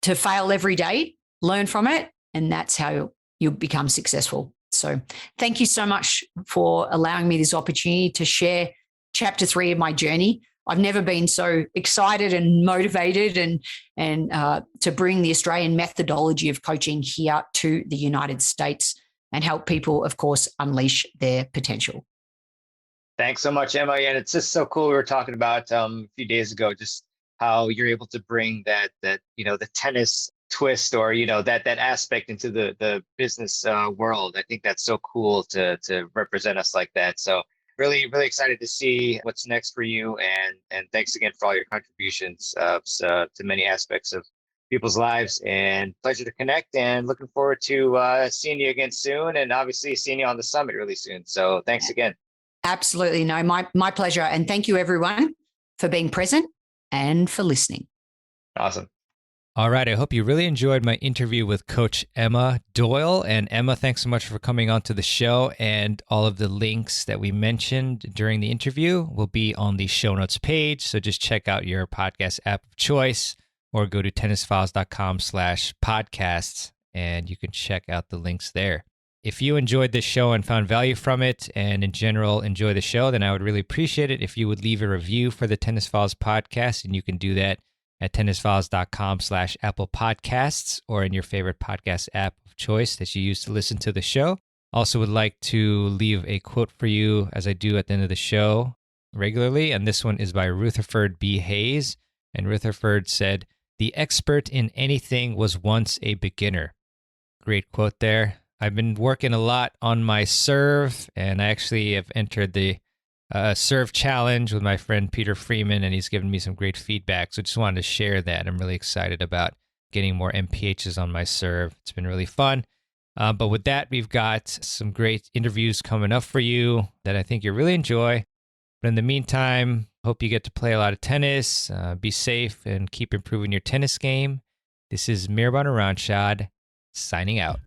Speaker 3: to fail every day, learn from it, and that's how you'll become successful. So thank you so much for allowing me this opportunity to share chapter 3 of my journey. I've never been so excited and motivated and to bring the Australian methodology of coaching here to the United States and help people, of course, unleash their potential.
Speaker 2: Thanks so much, Emma. And it's just so cool. We were talking about a few days ago, just how you're able to bring that the tennis twist, or that aspect into the business world. I think that's so cool to represent us like that. So really, really excited to see what's next for you. And thanks again for all your contributions to many aspects of people's lives. And pleasure to connect. And looking forward to seeing you again soon. And obviously seeing you on the summit really soon. So thanks again.
Speaker 3: Absolutely. No, my pleasure. And thank you, everyone, for being present and for listening.
Speaker 2: Awesome.
Speaker 1: All right. I hope you really enjoyed my interview with Coach Emma Doyle. And Emma, thanks so much for coming on to the show. And all of the links that we mentioned during the interview will be on the show notes page. So just check out your podcast app of choice or go to tennisfiles.com/podcasts and you can check out the links there. If you enjoyed this show and found value from it, and in general enjoy the show, then I would really appreciate it if you would leave a review for the Tennis Files podcast, and you can do that at tennisfiles.com/Apple Podcasts or in your favorite podcast app of choice that you use to listen to the show. Also would like to leave a quote for you, as I do at the end of the show regularly, and this one is by Rutherford B. Hayes, and Rutherford said, "The expert in anything was once a beginner." Great quote there. I've been working a lot on my serve, and I actually have entered the serve challenge with my friend Peter Freeman, and he's given me some great feedback. So just wanted to share that. I'm really excited about getting more MPHs on my serve. It's been really fun. But with that, we've got some great interviews coming up for you that I think you'll really enjoy. But in the meantime, hope you get to play a lot of tennis, be safe, and keep improving your tennis game. This is Mirban Aranshad signing out.